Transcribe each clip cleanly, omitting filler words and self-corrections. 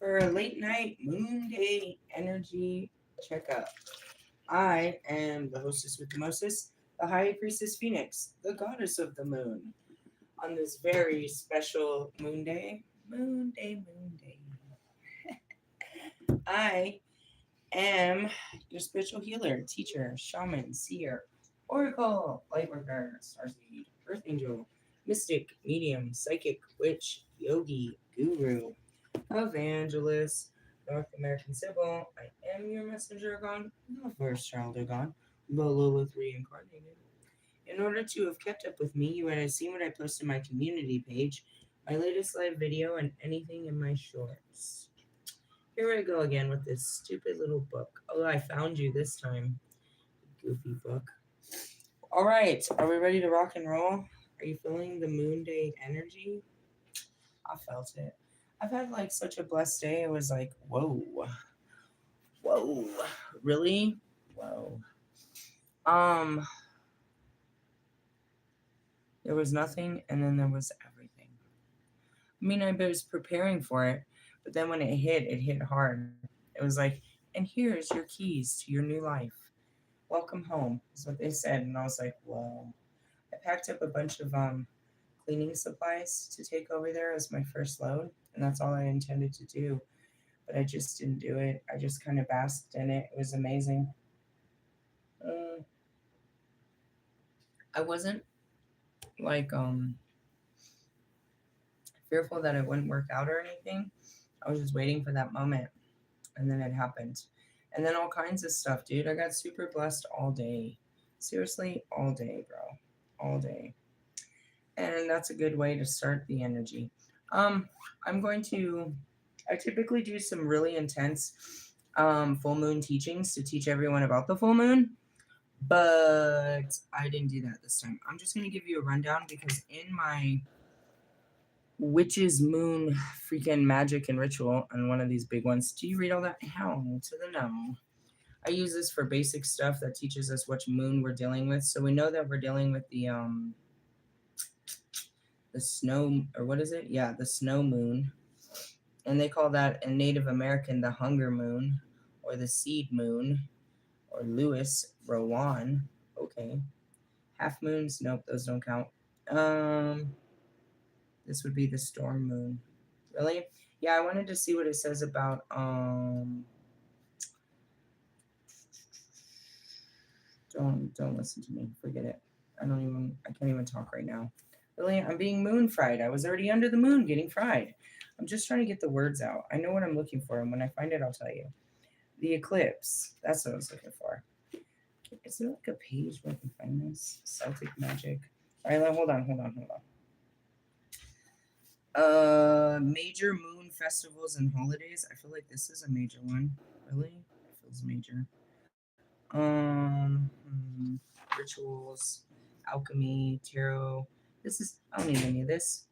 for a late night moon day energy checkup. I am the hostess with the mostest, the High Priestess Phoenix, the goddess of the moon. On this very special moon day, I am your spiritual healer, teacher, shaman, seer, oracle, lightworker, starseed, earth angel, mystic, medium, psychic, witch, yogi, guru, evangelist, North American Sybil. I am your messenger God, the first child of God, the Lilith reincarnated. In order to have kept up with me, you would have seen what I post in my community page, my latest live video, and anything in my shorts. Here I go again with this stupid little book. Oh, I found you this time, goofy book. All right, are we ready to rock and roll? Are you feeling the moon day energy? I felt it. I've had like such a blessed day. It was like, whoa, whoa, really? Whoa. Um, there was nothing and then there was everything. I mean, I was preparing for it, but then when it hit hard. It was like, and here's your keys to your new life. Welcome home, is what they said. And I was like, whoa. I packed up a bunch of cleaning supplies to take over there as my first load, and that's all I intended to do. But I just didn't do it. I just kind of basked in it. It was amazing. I wasn't like fearful that it wouldn't work out or anything. I was just waiting for that moment, and then it happened. And then all kinds of stuff, dude. I got super blessed all day. Seriously, all day, bro. All day. And that's a good way to start the energy. Um, I'm going to. I typically do some really intense full moon teachings to teach everyone about the full moon, but I didn't do that this time. I'm just going to give you a rundown because in my witch's moon freaking magic and ritual on one of these big ones, do you read all that? Hell to the no. I use this for basic stuff that teaches us which moon we're dealing with. So we know that we're dealing with the snow, or what is it? Yeah, the snow moon. And they call that in Native American the hunger moon or the seed moon or Lewis Rowan. Okay. Half moons, nope, those don't count. This would be the storm moon. Really? Yeah, I wanted to see what it says about don't listen to me. Forget it. I can't even talk right now. Really, I'm being moon fried. I was already under the moon getting fried. I'm just trying to get the words out. I know what I'm looking for, and when I find it, I'll tell you. The eclipse. That's what I was looking for. Is there like a page where I can find this? Celtic magic. All right, hold on. Major moon festivals and holidays. I feel like this is a major one. Really? It feels major. Rituals, alchemy, tarot. This is, I don't need any of this.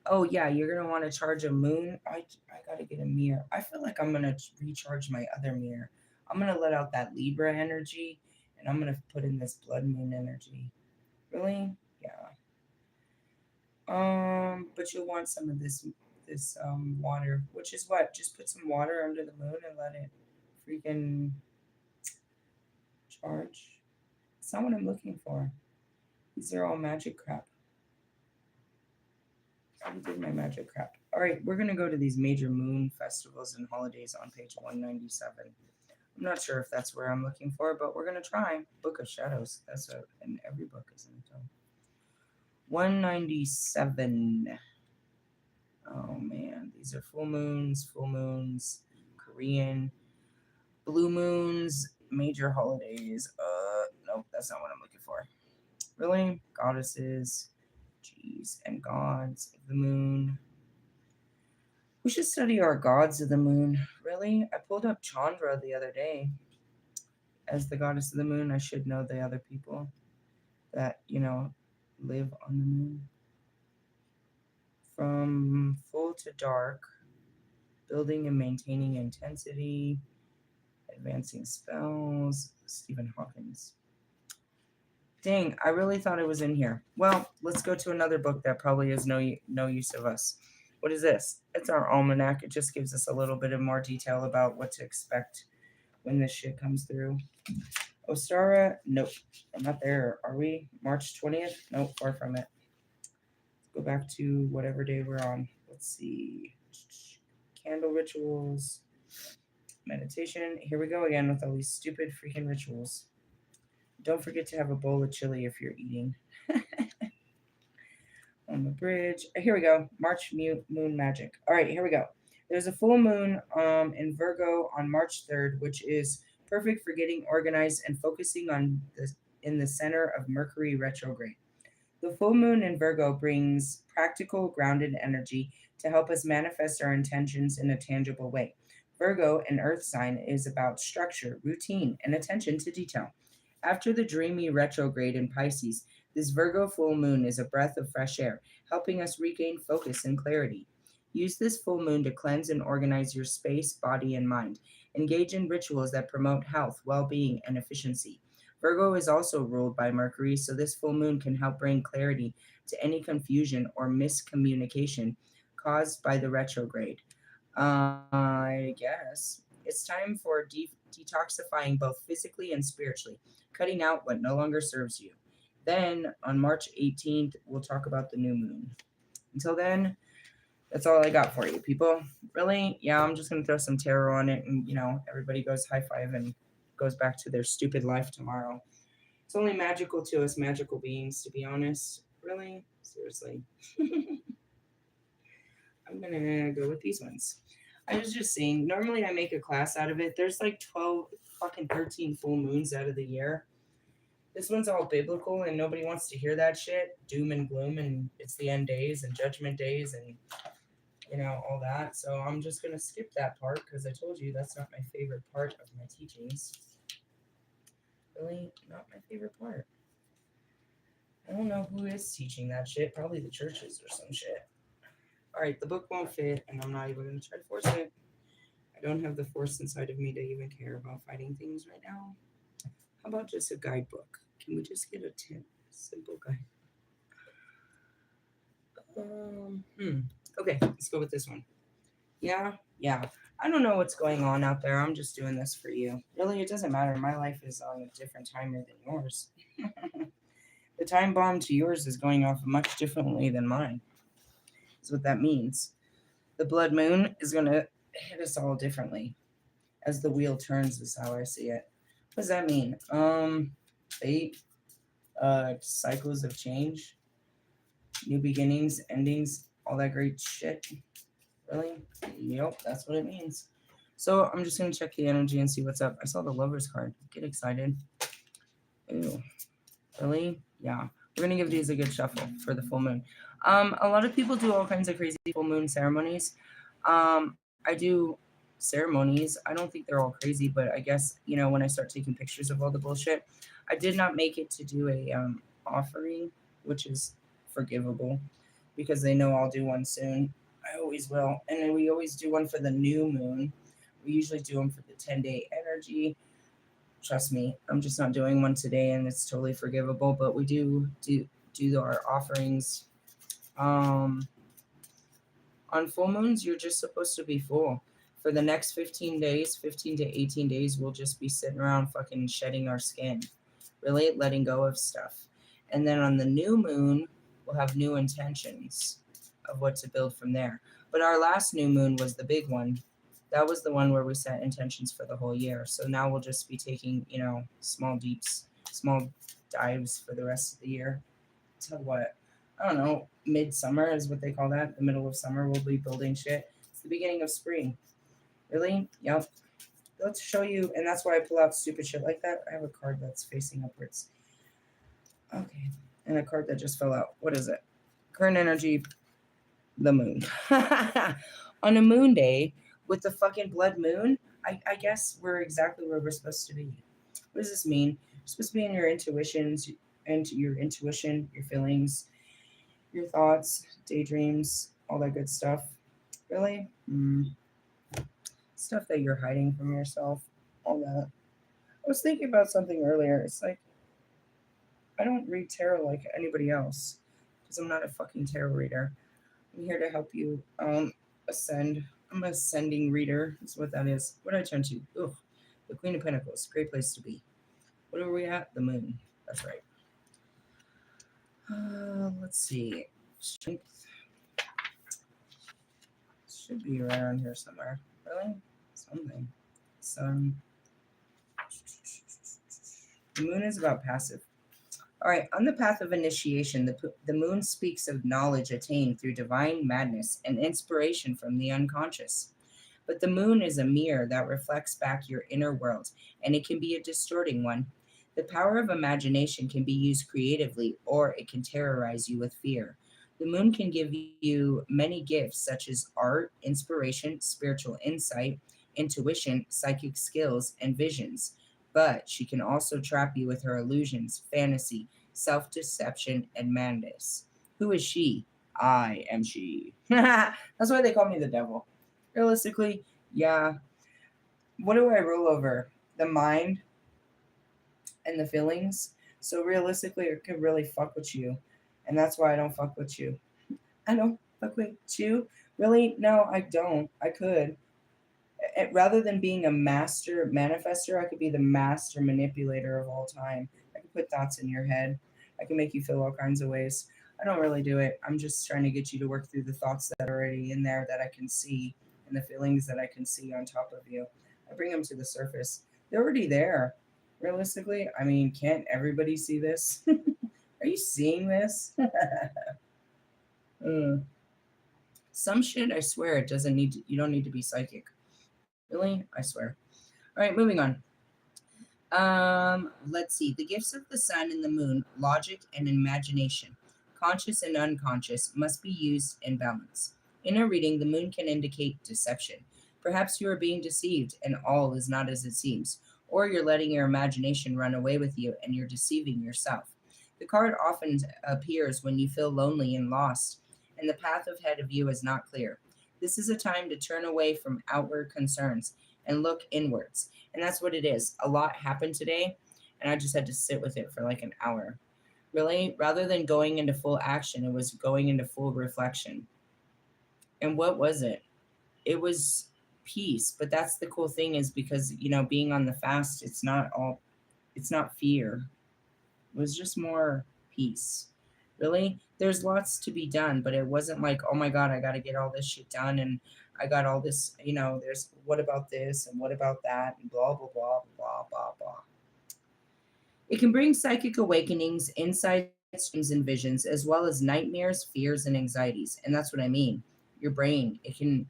Oh yeah, you're gonna want to charge a moon. I gotta get a mirror. I feel like I'm gonna recharge my other mirror. I'm gonna let out that Libra energy, and I'm gonna put in this blood moon energy. Really? Yeah. But you'll want some of this water, which is what? Just put some water under the moon and let it freaking charge. It's not what I'm looking for. These are all magic crap. I did my magic crap. All right, we're gonna go to these major moon festivals and holidays on page 197. I'm not sure if that's where I'm looking for, but we're gonna try. Book of Shadows. That's in every book, isn't it? 197. Oh man, these are full moons, Korean, blue moons, major holidays. Nope, that's not what I'm looking for. Really? Goddesses, jeez, and gods of the moon. We should study our gods of the moon. Really? I pulled up Chandra the other day as the goddess of the moon. I should know the other people that, live on the moon. From full to dark, building and maintaining intensity, advancing spells, Stephen Hawkins. Dang, I really thought it was in here. Well, let's go to another book that probably is no use of us. What is this? It's our almanac. It just gives us a little bit of more detail about what to expect when this shit comes through. Ostara, nope. I'm not there. Are we? March 20th? Nope, far from it. Go back to whatever day we're on. Let's see. Candle rituals, meditation. Here we go again with all these stupid freaking rituals. Don't forget to have a bowl of chili if you're eating. On the bridge. Here we go. March moon magic. All right, here we go. There's a full moon in Virgo on March 3rd, which is perfect for getting organized and focusing on the in the center of Mercury retrograde. The full moon in Virgo brings practical, grounded energy to help us manifest our intentions in a tangible way. Virgo, an earth sign, is about structure, routine, and attention to detail. After the dreamy retrograde in Pisces, this Virgo full moon is a breath of fresh air, helping us regain focus and clarity. Use this full moon to cleanse and organize your space, body, and mind. Engage in rituals that promote health, well being, and efficiency. Virgo is also ruled by Mercury, so this full moon can help bring clarity to any confusion or miscommunication caused by the retrograde. I guess it's time for detoxifying both physically and spiritually, cutting out what no longer serves you. Then on March 18th, we'll talk about the new moon. Until then, that's all I got for you, people. Really? Yeah, I'm just going to throw some tarot on it and, everybody goes high five and goes back to their stupid life tomorrow. It's only magical to us magical beings, to be honest. Really? Seriously. I'm going to go with these ones. I was just saying, normally I make a class out of it. There's like 12, fucking 13 full moons out of the year. This one's all biblical and nobody wants to hear that shit. Doom and gloom and it's the end days and judgment days and, all that. So I'm just going to skip that part because I told you that's not my favorite part of my teachings. Really not my favorite part. I don't know who is teaching that shit. Probably the churches or some shit. All right, the book won't fit and I'm not even going to try to force it. I don't have the force inside of me to even care about fighting things right now. How about just a guidebook? Can we just get a simple guide? Okay, let's go with this one. Yeah. I don't know what's going on out there. I'm just doing this for you. Really, it doesn't matter. My life is on a different timer than yours. The time bomb to yours is going off much differently than mine. That's what that means. The blood moon is going to hit us all differently. As the wheel turns is how I see it. What does that mean? Fate, cycles of change, new beginnings, endings, all that great shit. Really? Yep, that's what it means. So I'm just gonna check the energy and see what's up. I saw the Lovers card. Get excited. Ew. Really? Yeah. We're gonna give these a good shuffle for the full moon. A lot of people do all kinds of crazy full moon ceremonies. I do ceremonies. I don't think they're all crazy, but I guess when I start taking pictures of all the bullshit, I did not make it to do a offering, which is forgivable because they know I'll do one soon. I always will, and then we always do one for the new moon. We usually do them for the 10-day energy. Trust me, I'm just not doing one today, and it's totally forgivable. But we do our offerings. On full moons, you're just supposed to be full. For the next 15 days, 15 to 18 days, we'll just be sitting around fucking shedding our skin, really letting go of stuff. And then on the new moon, we'll have new intentions of what to build from there. But our last new moon was the big one. That was the one where we set intentions for the whole year. So now we'll just be taking, small dives for the rest of the year. To what? I don't know. Midsummer is what they call that. The middle of summer, we'll be building shit. It's the beginning of spring. Really? Yep. Let's show you. And that's why I pull out stupid shit like that. I have a card that's facing upwards. Okay. And a card that just fell out. What is it? Current energy, the moon. On a moon day with the fucking blood moon, I guess we're exactly where we're supposed to be. What does this mean? You're supposed to be in your intuitions, and your intuition, your feelings, your thoughts, daydreams, all that good stuff. Really? Stuff that you're hiding from yourself, all that. I was thinking about something earlier. It's like, I don't read tarot like anybody else because I'm not a fucking tarot reader. I'm here to help you ascend. I'm an ascending reader. That's what that is. What did I turn to? Ugh, the Queen of Pentacles. Great place to be. What are we at? The moon. That's right. Let's see. Strength should be around here somewhere. Really? Something. Sun. The moon is about passive. All right, on the path of initiation, the moon speaks of knowledge attained through divine madness and inspiration from the unconscious. But the moon is a mirror that reflects back your inner world, and it can be a distorting one. The power of imagination can be used creatively, or it can terrorize you with fear. The moon can give you many gifts, such as art, inspiration, spiritual insight, intuition, psychic skills, and visions. But she can also trap you with her illusions, fantasy, self deception, and madness. Who is she? I am she. That's why they call me the devil. Realistically, yeah. What do I rule over? The mind and the feelings. So realistically, it could really fuck with you. And that's why I don't fuck with you. I don't fuck with you. Really? No, I don't. I could. Rather than being a master manifester, I could be the master manipulator of all time. I could put thoughts in your head. I can make you feel all kinds of ways. I don't really do it. I'm just trying to get you to work through the thoughts that are already in there that I can see and the feelings that I can see on top of you. I bring them to the surface. They're already there. Realistically, I mean, can't everybody see this? Are you seeing this? Mm. Some shit, I swear, it doesn't need to, you don't need to be psychic. Really? I swear. All right, moving on. Let's see. The gifts of the sun and the moon, logic and imagination, conscious and unconscious, must be used in balance. In a reading, the moon can indicate deception. Perhaps you are being deceived and all is not as it seems, or you're letting your imagination run away with you and you're deceiving yourself. The card often appears when you feel lonely and lost, and the path ahead of you is not clear. This is a time to turn away from outward concerns and look inwards. And that's what it is. A lot happened today, and I just had to sit with it for like an hour. Really, rather than going into full action, it was going into full reflection. And what was it? It was peace. But that's the cool thing is because, being on the fast, it's not fear. It was just more peace. Really, there's lots to be done, but it wasn't like, oh my God, I got to get all this shit done. And I got all this, there's what about this and what about that and blah, blah, blah, blah, blah, blah. It can bring psychic awakenings, insights, dreams, and visions, as well as nightmares, fears, and anxieties. And that's what I mean. Your brain,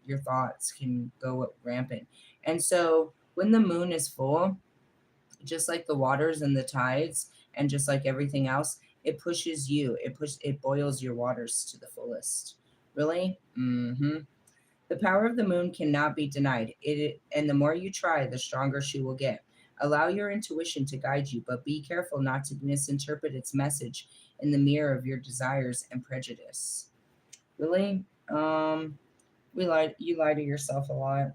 your thoughts can go rampant. And so when the moon is full, just like the waters and the tides, and just like everything else, it pushes you. It boils your waters to the fullest. Really? Mm-hmm. The power of the moon cannot be denied. And the more you try, the stronger she will get. Allow your intuition to guide you, but be careful not to misinterpret its message in the mirror of your desires and prejudice. Really? We lie. You lie to yourself a lot.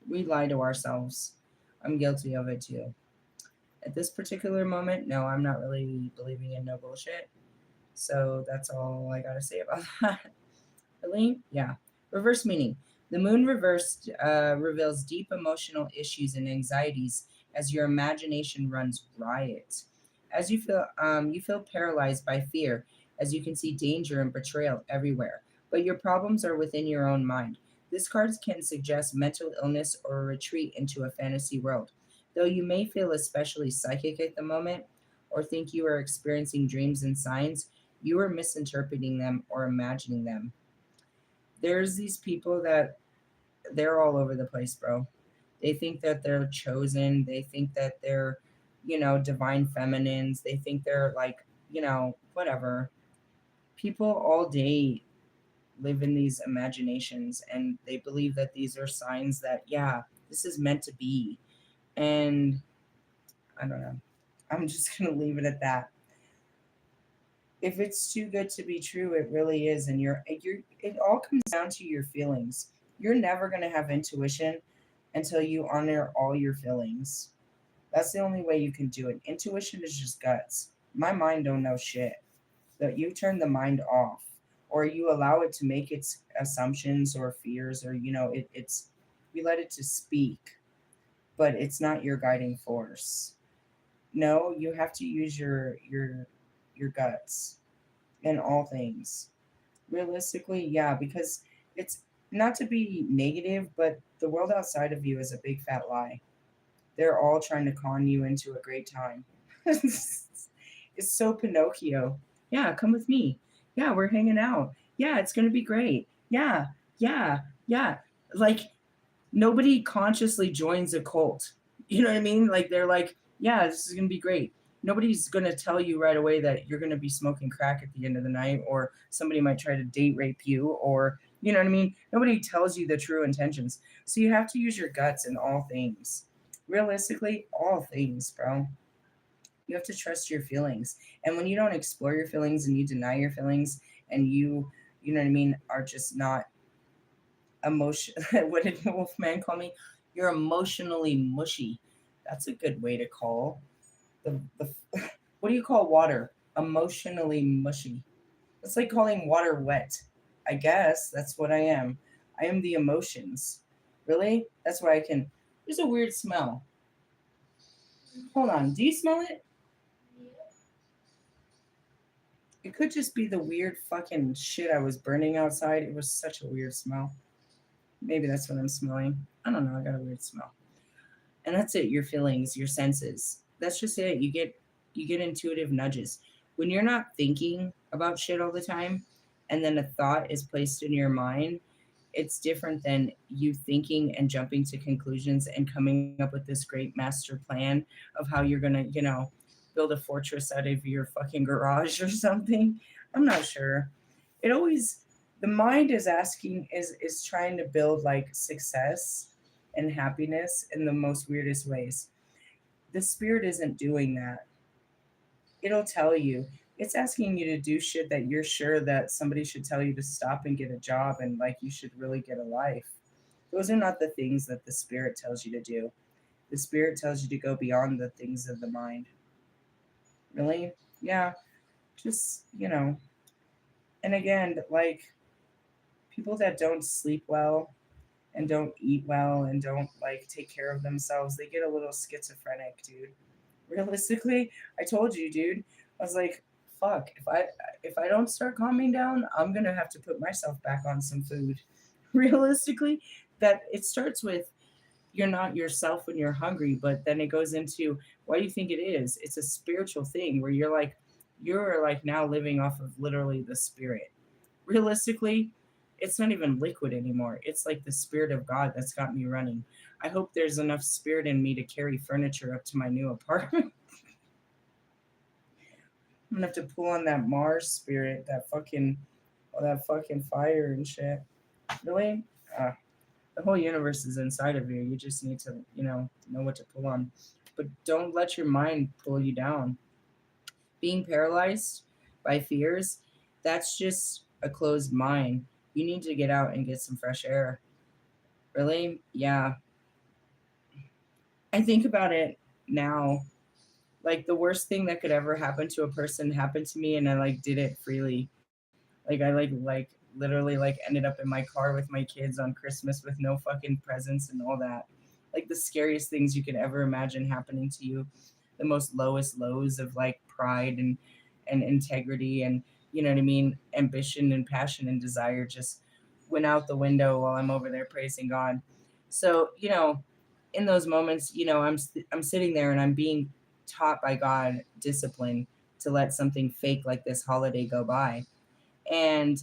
We lie to ourselves. I'm guilty of it too. At this particular moment, no, I'm not really believing in no bullshit. So that's all I gotta say about that. Really? Yeah. Reverse meaning. The moon reversed reveals deep emotional issues and anxieties as your imagination runs riot. As you feel paralyzed by fear, as you can see danger and betrayal everywhere. But your problems are within your own mind. This card can suggest mental illness or a retreat into a fantasy world. Though you may feel especially psychic at the moment, or think you are experiencing dreams and signs, you are misinterpreting them or imagining them. There's these people that they're all over the place, bro. They think that they're chosen. They think that they're, divine feminines. They think they're like, whatever. People all day live in these imaginations and they believe that these are signs that, yeah, this is meant to be. And I don't know. I'm just going to leave it at that. If it's too good to be true, it really is. And it all comes down to your feelings. You're never going to have intuition until you honor all your feelings. That's the only way you can do it. Intuition is just guts. My mind don't know shit. That you turn the mind off or you allow it to make its assumptions or fears, or it's we let it to speak, but it's not your guiding force. No, you have to use your guts in all things. Realistically, yeah, because it's not to be negative, but the world outside of you is a big fat lie. They're all trying to con you into a great time. It's so Pinocchio. Yeah, come with me. Yeah, we're hanging out. Yeah, it's going to be great. Yeah, yeah, yeah. Like, nobody consciously joins a cult. You know what I mean? Like, they're like, yeah, this is going to be great. Nobody's going to tell you right away that you're going to be smoking crack at the end of the night, or somebody might try to date rape you, or, you know what I mean? Nobody tells you the true intentions. So you have to use your guts in all things. Realistically, all things, bro. You have to trust your feelings. And when you don't explore your feelings and you deny your feelings, and you know what I mean, are just not emotion. What did Wolfman call me? You're emotionally mushy. That's a good way to call the what do you call water? Emotionally mushy. It's like calling water wet. I guess that's what I am. I am the emotions. Really? That's why I can. There's a weird smell. Hold on. Do you smell it? It could just be the weird fucking shit I was burning outside. It was such a weird smell. Maybe that's what I'm smelling. I don't know. I got a weird smell. And that's it. Your feelings, your senses. That's just it. You get intuitive nudges. When you're not thinking about shit all the time, and then a thought is placed in your mind, it's different than you thinking and jumping to conclusions and coming up with this great master plan of how you're gonna, build a fortress out of your fucking garage or something. I'm not sure. It always the mind is asking is trying to build like success and happiness in the most weirdest ways. The spirit isn't doing that. It'll tell you. It's asking you to do shit that you're sure that somebody should tell you to stop and get a job, and like you should really get a life. Those are not the things that the spirit tells you to do. The spirit tells you to go beyond the things of the mind. Really? Yeah. Just, and again, like people that don't sleep well and don't eat well and don't like take care of themselves, they get a little schizophrenic, dude. Realistically, I told you, dude. I was like, fuck, if I don't start calming down, I'm going to have to put myself back on some food. Realistically, that it starts with you're not yourself when you're hungry, but then it goes into why do you think it is? It's a spiritual thing where you're like now living off of literally the spirit. Realistically, it's not even liquid anymore. It's like the spirit of God that's got me running. I hope there's enough spirit in me to carry furniture up to my new apartment. I'm gonna have to pull on that Mars spirit, all that fucking fire and shit. Really? Uh, the whole universe is inside of you. You just need to, know what to pull on. But don't let your mind pull you down. Being paralyzed by fears, that's just a closed mind. You need to get out and get some fresh air. Really? Yeah. I think about it now. Like the worst thing that could ever happen to a person happened to me, and I like did it freely. Like I like literally like ended up in my car with my kids on Christmas with no fucking presents and all that. Like the scariest things you could ever imagine happening to you, the most lowest lows of like pride and integrity and you know what I mean, ambition and passion and desire just went out the window while I'm over there praising God. So, in those moments, I'm sitting there and I'm being taught by God discipline to let something fake like this holiday go by. And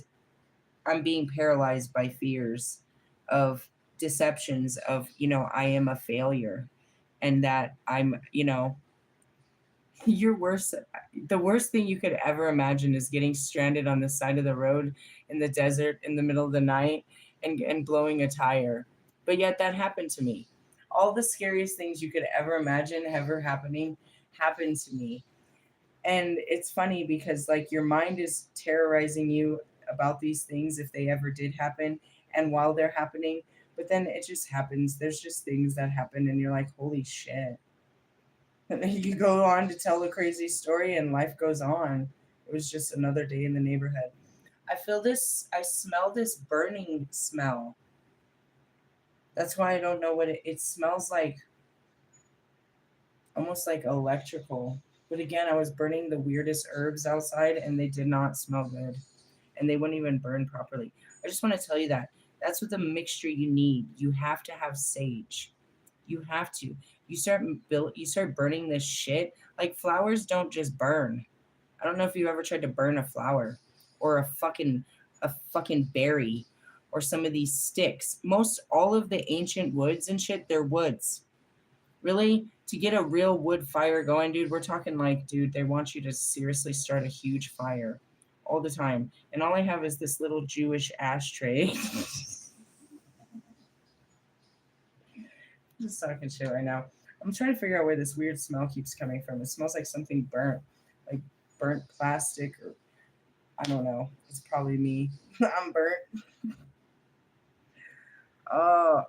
I'm being paralyzed by fears of deceptions of, I am a failure and that you're worse. The worst thing you could ever imagine is getting stranded on the side of the road in the desert in the middle of the night and blowing a tire. But yet that happened to me. All the scariest things you could ever imagine ever happening happened to me. And it's funny because like your mind is terrorizing you about these things if they ever did happen and while they're happening, but then it just happens. There's just things that happen and you're like, holy shit. And then you go on to tell the crazy story and life goes on. It was just another day in the neighborhood. I smell this burning smell. That's why I don't know what it smells like, almost like electrical. But again, I was burning the weirdest herbs outside and they did not smell good. And they wouldn't even burn properly. I just want to tell you that. That's what the mixture you need. You have to have sage. You have to. You start burning this shit. Like flowers don't just burn. I don't know if you ever tried to burn a flower or a fucking berry or some of these sticks. Most all of the ancient woods and shit, they're woods. Really? To get a real wood fire going, dude, we're talking like, dude, they want you to seriously start a huge fire all the time. And all I have is this little Jewish ashtray. Just talking shit right now. I'm trying to figure out where this weird smell keeps coming from. It smells like something burnt, like burnt plastic, or I don't know. It's probably me. I'm burnt.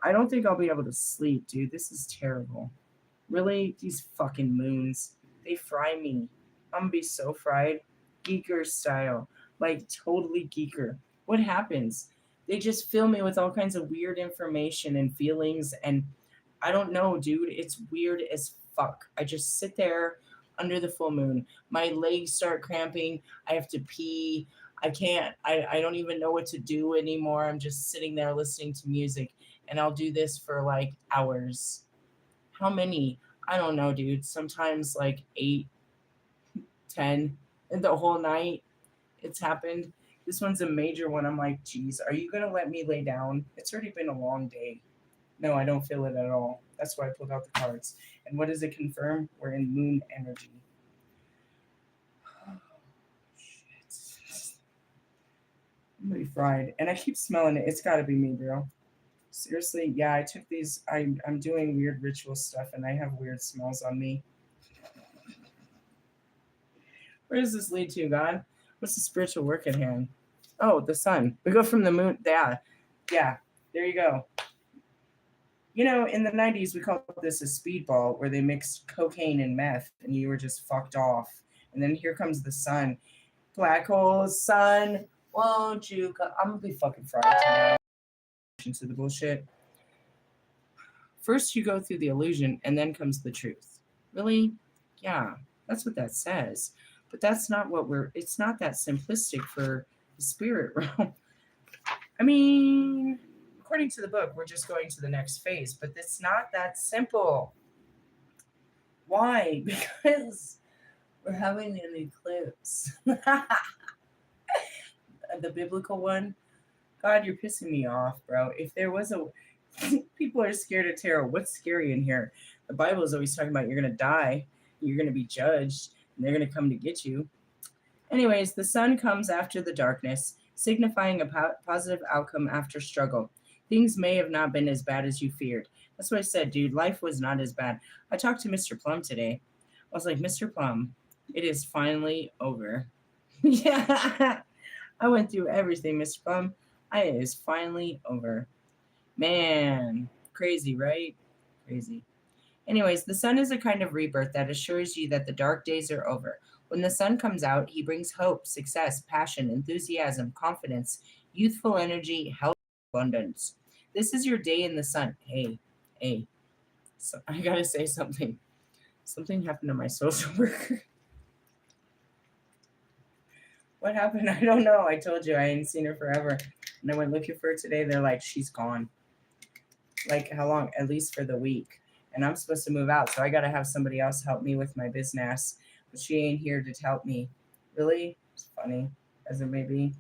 I don't think I'll be able to sleep, dude. This is terrible. Really? These fucking moons. They fry me. I'm gonna be so fried. Geeker style. Like totally geeker. What happens? They just fill me with all kinds of weird information and feelings, and I don't know, dude. It's weird as fuck. I just sit there under the full moon. My legs start cramping. I have to pee. I can't. I don't even know what to do anymore. I'm just sitting there listening to music, and I'll do this for like hours. How many? I don't know, dude. Sometimes like 8, 10 in the whole night. It's happened. This one's a major one. I'm like, geez, are you gonna let me lay down? It's already been a long day. No, I don't feel it at all. That's why I pulled out the cards. And what does it confirm? We're in moon energy. Oh, shit. I'm gonna be fried. And I keep smelling it. It's gotta be me, bro. Seriously, yeah, I took these. I'm doing weird ritual stuff and I have weird smells on me. Where does this lead to, God? What's the spiritual work at hand? Oh, the sun. We go from the moon. Yeah. Yeah. There you go. You know, in the 90s, we called this a speedball where they mixed cocaine and meth and you were just fucked off. And then here comes the sun. Black hole, sun, won't you come? I'm going to be fucking fried tomorrow. To the bullshit. First, you go through the illusion and then comes the truth. Really? Yeah, that's what that says. But that's not what it's not that simplistic for the spirit realm. I mean, according to the book, we're just going to the next phase, but it's not that simple. Why? Because we're having an eclipse. The biblical one. God, you're pissing me off, bro. If there was a people are scared of tarot. What's scary in here? The Bible is always talking about you're gonna die, you're gonna be judged, and they're gonna come to get you. Anyways, the sun comes after the darkness, signifying a positive outcome after struggle. Things may have not been as bad as you feared. That's what I said, dude. Life was not as bad. I talked to Mr. Plum today. I was like, Mr. Plum, it is finally over. Yeah, I went through everything, Mr. Plum. It is finally over. Man, crazy, right? Crazy. Anyways, the sun is a kind of rebirth that assures you that the dark days are over. When the sun comes out, he brings hope, success, passion, enthusiasm, confidence, youthful energy, health, abundance. This is your day in the sun. Hey, hey, so I gotta say something. Something happened to my social worker. What happened? I don't know. I told you I hadn't seen her forever. And I went looking for her today. They're like, she's gone. Like, how long? At least for the week. And I'm supposed to move out, so I gotta have somebody else help me with my business. But she ain't here to help me. Really? It's funny, as it may be.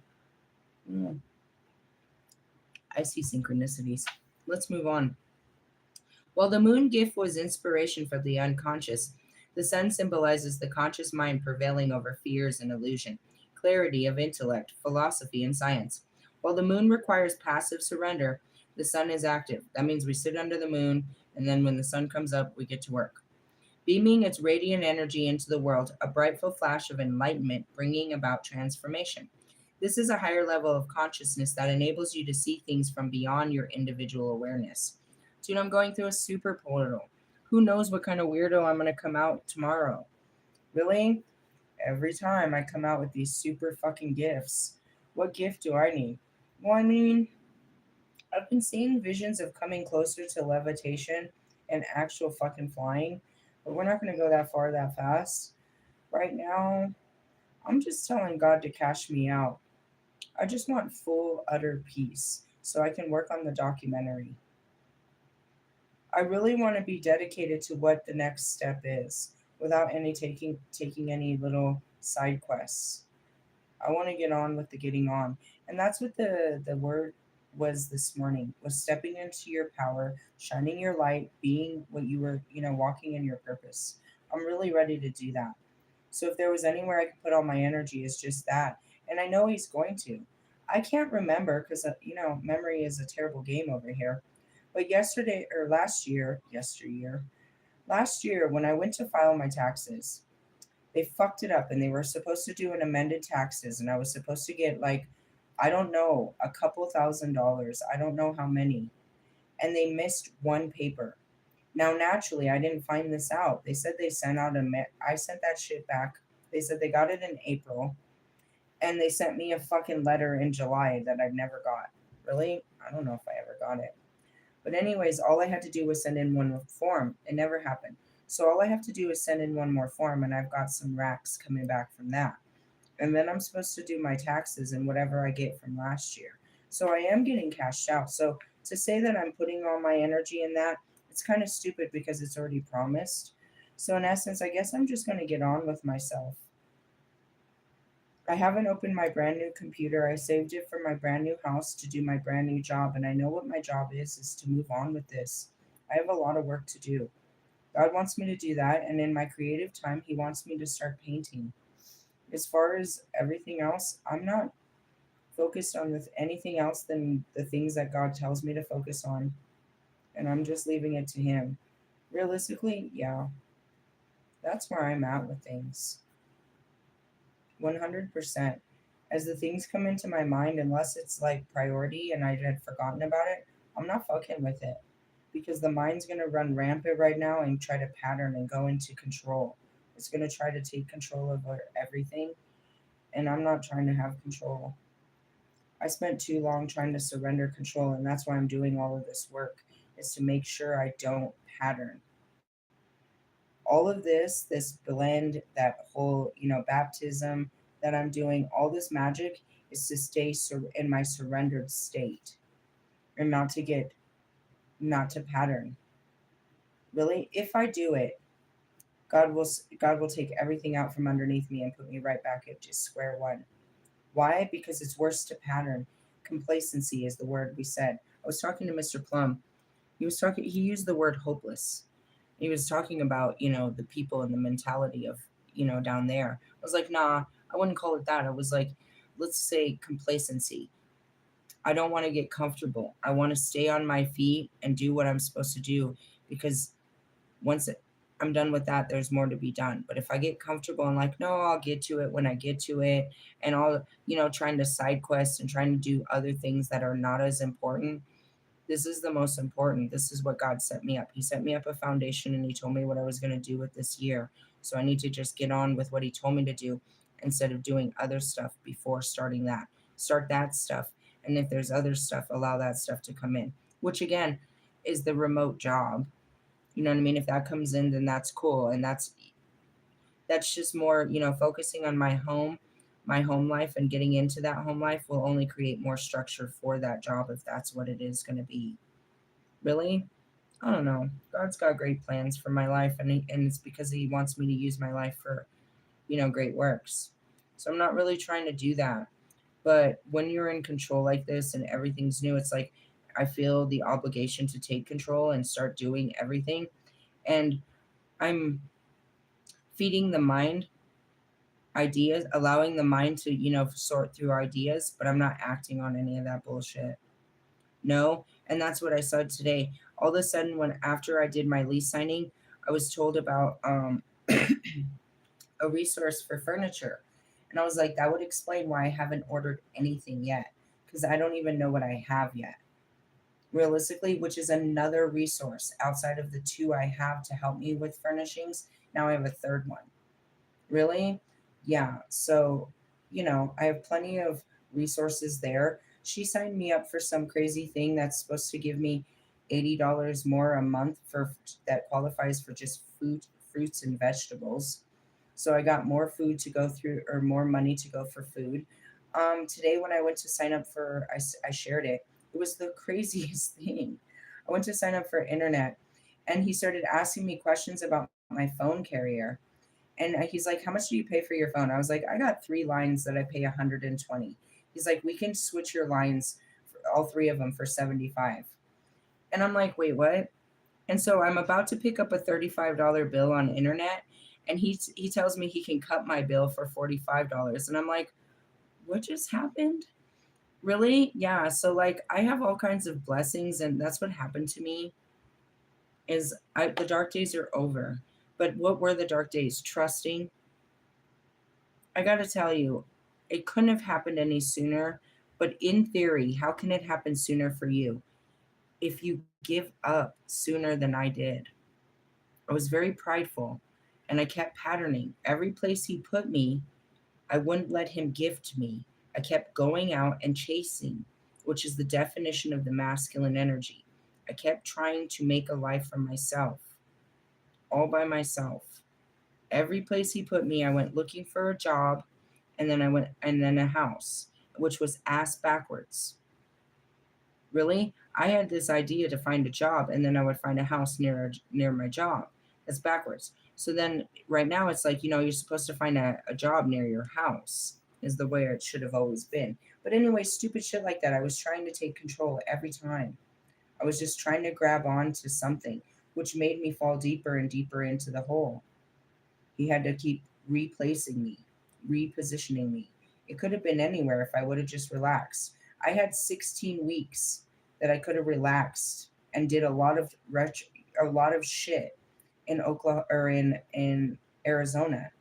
I see synchronicities. Let's move on. While the moon gift was inspiration for the unconscious, the sun symbolizes the conscious mind prevailing over fears and illusion, clarity of intellect, philosophy, and science. While the moon requires passive surrender, the sun is active. That means we sit under the moon, and then when the sun comes up, we get to work. Beaming its radiant energy into the world, a brightful flash of enlightenment bringing about transformation. This is a higher level of consciousness that enables you to see things from beyond your individual awareness. Dude, I'm going through a super portal. Who knows what kind of weirdo I'm going to come out tomorrow? Really? Every time I come out with these super fucking gifts. What gift do I need? Well, I mean, I've been seeing visions of coming closer to levitation and actual fucking flying, but we're not going to go that far that fast. Right now, I'm just telling God to cash me out. I just want full, utter peace so I can work on the documentary. I really want to be dedicated to what the next step is without any taking any little side quests. I want to get on with the getting on. And that's what the word was this morning, was stepping into your power, shining your light, being what you were, walking in your purpose. I'm really ready to do that. So if there was anywhere I could put all my energy, it's just that. And I know he's going to. I can't remember because, memory is a terrible game over here. But yesterday or last year when I went to file my taxes, they fucked it up and they were supposed to do an amended taxes and I was supposed to get like, I don't know, a couple $1,000. I don't know how many. And they missed one paper. Now naturally I didn't find this out. They said they sent out I sent that shit back. They said they got it in April and they sent me a fucking letter in July that I've never got. Really? I don't know if I ever got it. But anyways, all I had to do was send in one form. It never happened. So all I have to do is send in one more form and I've got some racks coming back from that. And then I'm supposed to do my taxes and whatever I get from last year. So I am getting cashed out. So to say that I'm putting all my energy in that, it's kind of stupid because it's already promised. So in essence, I guess I'm just going to get on with myself. I haven't opened my brand new computer. I saved it for my brand new house to do my brand new job. And I know what my job is to move on with this. I have a lot of work to do. God wants me to do that. And in my creative time, He wants me to start painting. As far as everything else, I'm not focused on with anything else than the things that God tells me to focus on. And I'm just leaving it to Him. Realistically, yeah, that's where I'm at with things. 100%. As the things come into my mind, unless it's like priority and I had forgotten about it, I'm not fucking with it. Because the mind's going to run rampant right now and try to pattern and go into control. It's going to try to take control over everything. And I'm not trying to have control. I spent too long trying to surrender control, and that's why I'm doing all of this work, is to make sure I don't pattern. All of this blend, that whole, baptism that I'm doing, all this magic is to stay in my surrendered state and not to pattern. Really, if I do it, God will take everything out from underneath me and put me right back at just square one. Why? Because it's worse to pattern. Complacency is the word we said. I was talking to Mr. Plum. He used the word hopeless. He was talking about, the people and the mentality of, down there. I was like, nah, I wouldn't call it that. I was like, let's say complacency. I don't want to get comfortable. I want to stay on my feet and do what I'm supposed to do, because once I'm done with that, there's more to be done. But if I get comfortable and like, no, I'll get to it when I get to it, and all, trying to side quest and trying to do other things that are not as important, this is the most important. This is what God set me up. He set me up a foundation and He told me what I was going to do with this year. So I need to just get on with what He told me to do instead of doing other stuff before starting that. Start that stuff. And if there's other stuff, allow that stuff to come in, which again is the remote job. You know what I mean? If that comes in, then that's cool. And that's just more, focusing on my home life, and getting into that home life will only create more structure for that job if that's what it is going to be. Really? I don't know. God's got great plans for my life, and it's because He wants me to use my life for, great works. So I'm not really trying to do that. But when you're in control like this and everything's new, it's like I feel the obligation to take control and start doing everything. And I'm feeding the mind ideas, allowing the mind to, sort through ideas, but I'm not acting on any of that bullshit. No. And that's what I said today. All of a sudden, when after I did my lease signing, I was told about a resource for furniture. And I was like, that would explain why I haven't ordered anything yet, because I don't even know what I have yet. Realistically, which is another resource outside of the two I have to help me with furnishings. Now I have a third one. Really? Yeah. So, I have plenty of resources there. She signed me up for some crazy thing that's supposed to give me $80 more a month for that qualifies for just food, fruits and vegetables. So I got more food to go through or more money to go for food. Today when I went to sign up for, I shared it. It was the craziest thing. I went to sign up for internet, and he started asking me questions about my phone carrier. And he's like, "How much do you pay for your phone?" I was like, "I got 3 lines that I pay 120." He's like, "We can switch your lines, for all three of them, for 75." And I'm like, "Wait, what?" And so I'm about to pick up a $35 bill on internet, and he tells me he can cut my bill for $45. And I'm like, "What just happened?" Really? Yeah. So like I have all kinds of blessings, and that's what happened to me is the dark days are over. But what were the dark days? Trusting. I got to tell you, it couldn't have happened any sooner. But in theory, how can it happen sooner for you? If you give up sooner than I did. I was very prideful, and I kept patterning. Every place he put me, I wouldn't let him gift me. I kept going out and chasing, which is the definition of the masculine energy. I kept trying to make a life for myself, all by myself. Every place he put me, I went looking for a job, and then a house, which was ass backwards. Really? I had this idea to find a job, and then I would find a house near my job. That's backwards. So then right now it's like, you're supposed to find a job near your house is the way it should have always been. But anyway, stupid shit like that. I was trying to take control every time. I was just trying to grab on to something, which made me fall deeper and deeper into the hole. He had to keep replacing me, repositioning me. It could have been anywhere if I would have just relaxed. I had 16 weeks that I could have relaxed and did a lot of shit in Oklahoma or in Arizona,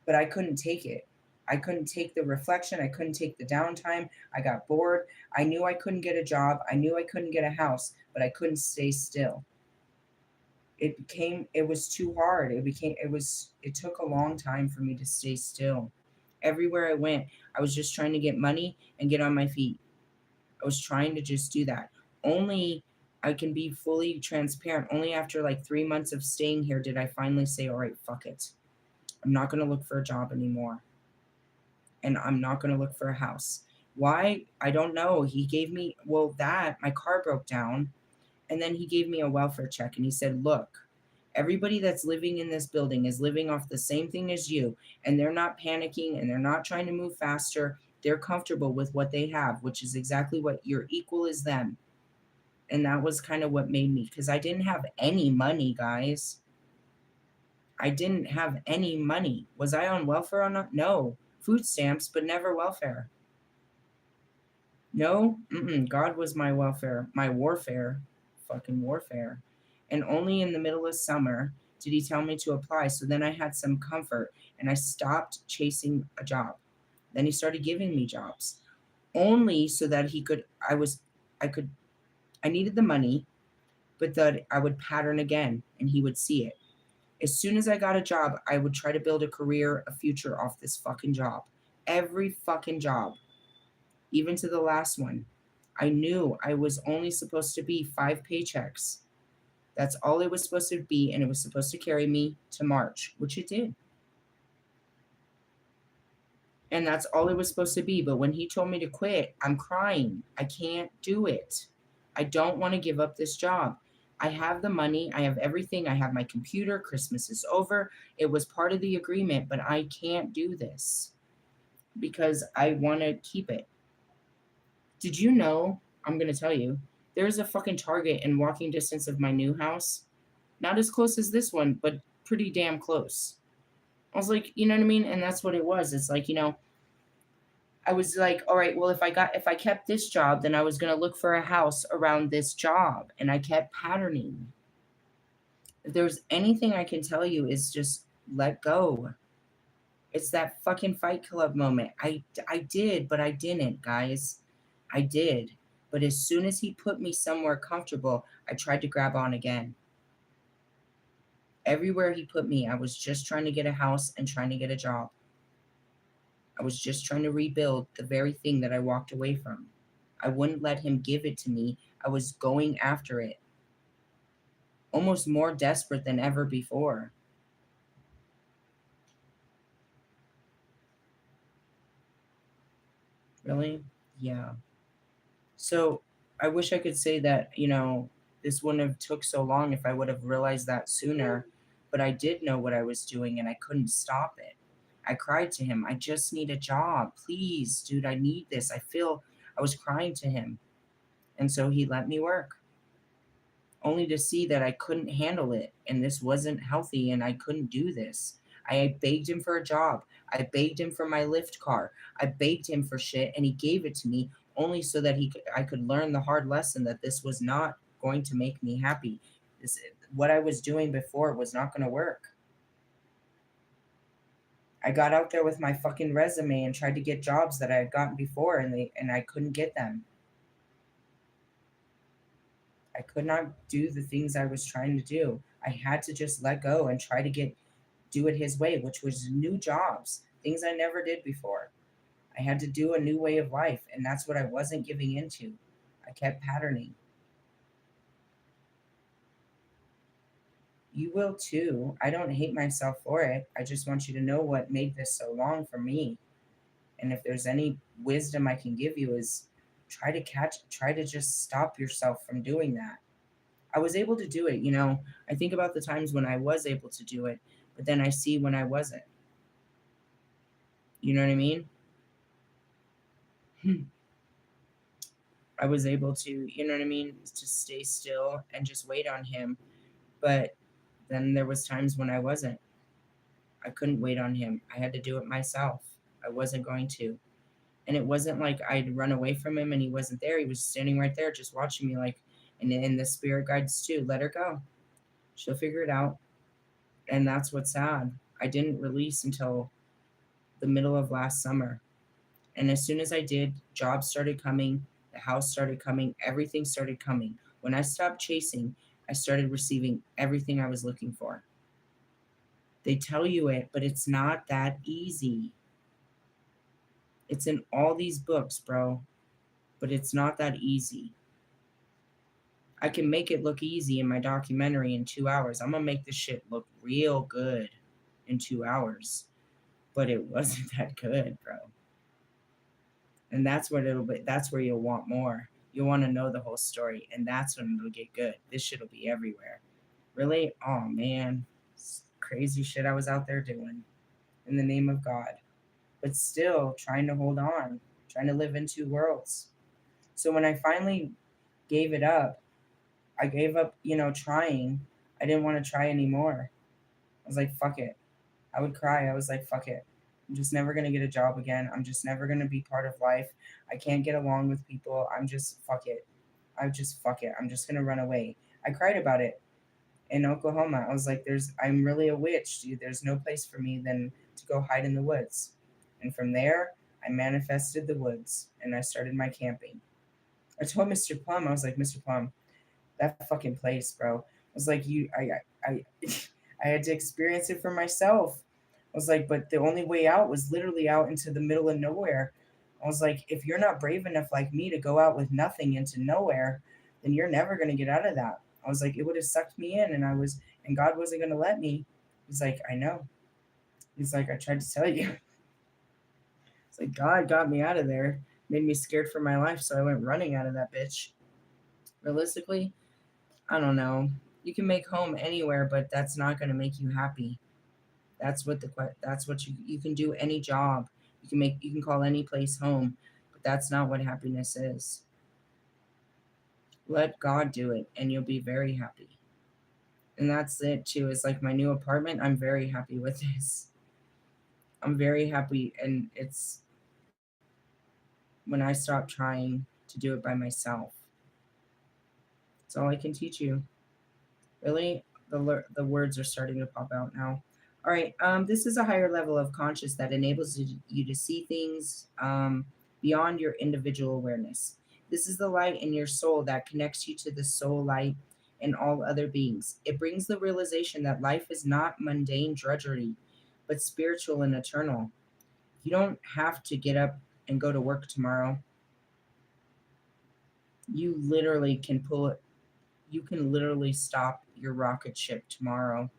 but I couldn't take it. I couldn't take the reflection. I couldn't take the downtime. I got bored. I knew I couldn't get a job. I knew I couldn't get a house, but I couldn't stay still. It was too hard. It took a long time for me to stay still. Everywhere I went, I was just trying to get money and get on my feet. I was trying to just do that. Only I can be fully transparent. Only after like 3 months of staying here did I finally say, all right, fuck it. I'm not going to look for a job anymore. And I'm not going to look for a house. Why? I don't know. He gave me, my car broke down. And then he gave me a welfare check and he said, look, everybody that's living in this building is living off the same thing as you. And they're not panicking and they're not trying to move faster. They're comfortable with what they have, which is exactly what your equal is them. And that was kind of what made me, because I didn't have any money, guys. I didn't have any money. Was I on welfare or not? No. Food stamps, but never welfare. No, God was my welfare, my warfare, fucking warfare. And only in the middle of summer did he tell me to apply. So then I had some comfort and I stopped chasing a job. Then he started giving me jobs only so that I needed the money, but that I would pattern again and he would see it. As soon as I got a job, I would try to build a career, a future off this fucking job. Every fucking job, even to the last one. I knew I was only supposed to be 5 paychecks. That's all it was supposed to be, and it was supposed to carry me to March, which it did. And that's all it was supposed to be. But when he told me to quit, I'm crying. I can't do it. I don't want to give up this job. I have the money. I have everything. I have my computer. Christmas is over. It was part of the agreement, but I can't do this because I want to keep it. Did you know? I'm going to tell you. There's a fucking Target in walking distance of my new house. Not as close as this one, but pretty damn close. I was like, you know what I mean? And that's what it was. It's like, I was like, all right, well, if I kept this job, then I was going to look for a house around this job. And I kept patterning. If there's anything I can tell you is just let go. It's that fucking Fight Club moment. I did, but I didn't, guys. I did. But as soon as he put me somewhere comfortable, I tried to grab on again. Everywhere he put me, I was just trying to get a house and trying to get a job. I was just trying to rebuild the very thing that I walked away from. I wouldn't let him give it to me. I was going after it, almost more desperate than ever before. Really? Yeah. So I wish I could say that, this wouldn't have took so long if I would have realized that sooner, but I did know what I was doing and I couldn't stop it. I cried to him, I just need a job. Please, dude, I need this. I was crying to him. And so he let me work, only to see that I couldn't handle it and this wasn't healthy and I couldn't do this. I begged him for a job. I begged him for my lift car. I begged him for shit and he gave it to me only so that I could learn the hard lesson that this was not going to make me happy. This what I was doing before was not going to work. I got out there with my fucking resume and tried to get jobs that I had gotten before and I couldn't get them. I could not do the things I was trying to do. I had to just let go and try to do it his way, which was new jobs, things I never did before. I had to do a new way of life, and that's what I wasn't giving into. I kept patterning. You will too. I don't hate myself for it. I just want you to know what made this so long for me. And if there's any wisdom I can give you is try to just stop yourself from doing that. I was able to do it, I think about the times when I was able to do it, but then I see when I wasn't. You know what I mean? I was able to, you know what I mean, to stay still and just wait on him. But then there was times when I wasn't. I couldn't wait on him. I had to do it myself. I wasn't going to. And it wasn't like I'd run away from him and he wasn't there. He was standing right there just watching me like and the spirit guides too. Let her go. She'll figure it out. And that's what's sad. I didn't release until the middle of last summer. And as soon as I did, jobs started coming, the house started coming, everything started coming. When I stopped chasing, I started receiving everything I was looking for. They tell you it, but it's not that easy. It's in all these books, bro, but it's not that easy. I can make it look easy in my documentary in 2 hours. I'm gonna make this shit look real good in 2 hours, but it wasn't that good, bro. And that's what it'll be. That's where you'll want more. You'll want to know the whole story, and that's when it'll get good. This shit'll be everywhere. Really? Oh man, crazy shit I was out there doing in the name of God, but still trying to hold on, trying to live in two worlds. So when I finally gave it up, I gave up, trying. I didn't want to try anymore. I was like, fuck it. I would cry. I was like, fuck it. I'm just never going to get a job again. I'm just never going to be part of life. I can't get along with people. I'm just, fuck it. Fuck it. I'm just going to run away. I cried about it in Oklahoma. I was like, I'm really a witch, dude. There's no place for me than to go hide in the woods. And from there, I manifested the woods and I started my camping. I told Mr. Plum, I was like, Mr. Plum, that fucking place, bro. I was like, I I had to experience it for myself. I was like, but the only way out was literally out into the middle of nowhere. I was like, if you're not brave enough like me to go out with nothing into nowhere, then you're never gonna get out of that. I was like, it would have sucked me in, and God wasn't gonna let me. He's like, I know. He's like, I tried to tell you. It's like God got me out of there, made me scared for my life, so I went running out of that bitch. Realistically, I don't know. You can make home anywhere, but that's not going to make you happy. That's what you can do any job. You can call any place home, but that's not what happiness is. Let God do it and you'll be very happy. And that's it too. It's like my new apartment. I'm very happy with this. I'm very happy and it's when I stop trying to do it by myself. That's all I can teach you. Really, the words are starting to pop out now. All right. This is a higher level of conscious that enables you to see things beyond your individual awareness. This is the light in your soul that connects you to the soul light and all other beings. It brings the realization that life is not mundane drudgery, but spiritual and eternal. You don't have to get up and go to work tomorrow. You literally can pull it. You can literally stop your rocket ship tomorrow.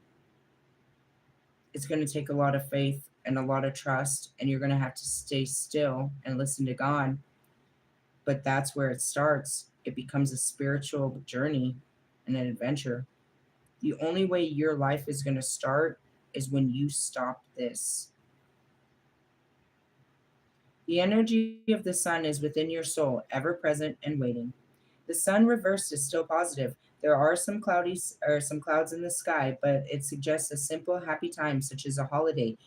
It's going to take a lot of faith and a lot of trust, and you're going to have to stay still and listen to God. But that's where it starts. It becomes a spiritual journey and an adventure. The only way your life is going to start is when you stop this. The energy of the sun is within your soul, ever present and waiting. The sun reversed is still positive. There are some cloudy or some clouds in the sky, but it suggests a simple, happy time, such as a holiday.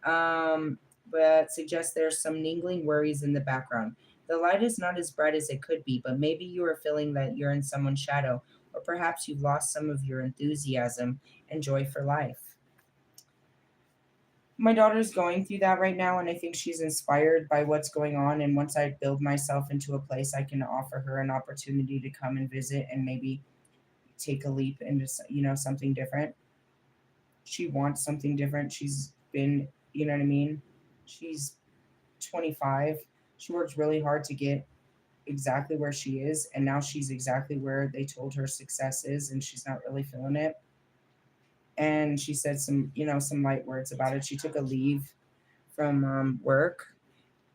Um, but suggests there's some niggling worries in the background. The light is not as bright as it could be, but maybe you are feeling that you're in someone's shadow, or perhaps you've lost some of your enthusiasm and joy for life. My daughter's going through that right now, and I think she's inspired by what's going on. And once I build myself into a place, I can offer her an opportunity to come and visit and maybe take a leap into something different. She wants something different. She's been, you know what I mean. She's 25. She worked really hard to get exactly where she is, and now she's exactly where they told her success is, and she's not really feeling it. And she said some light words about it. She took a leave from work,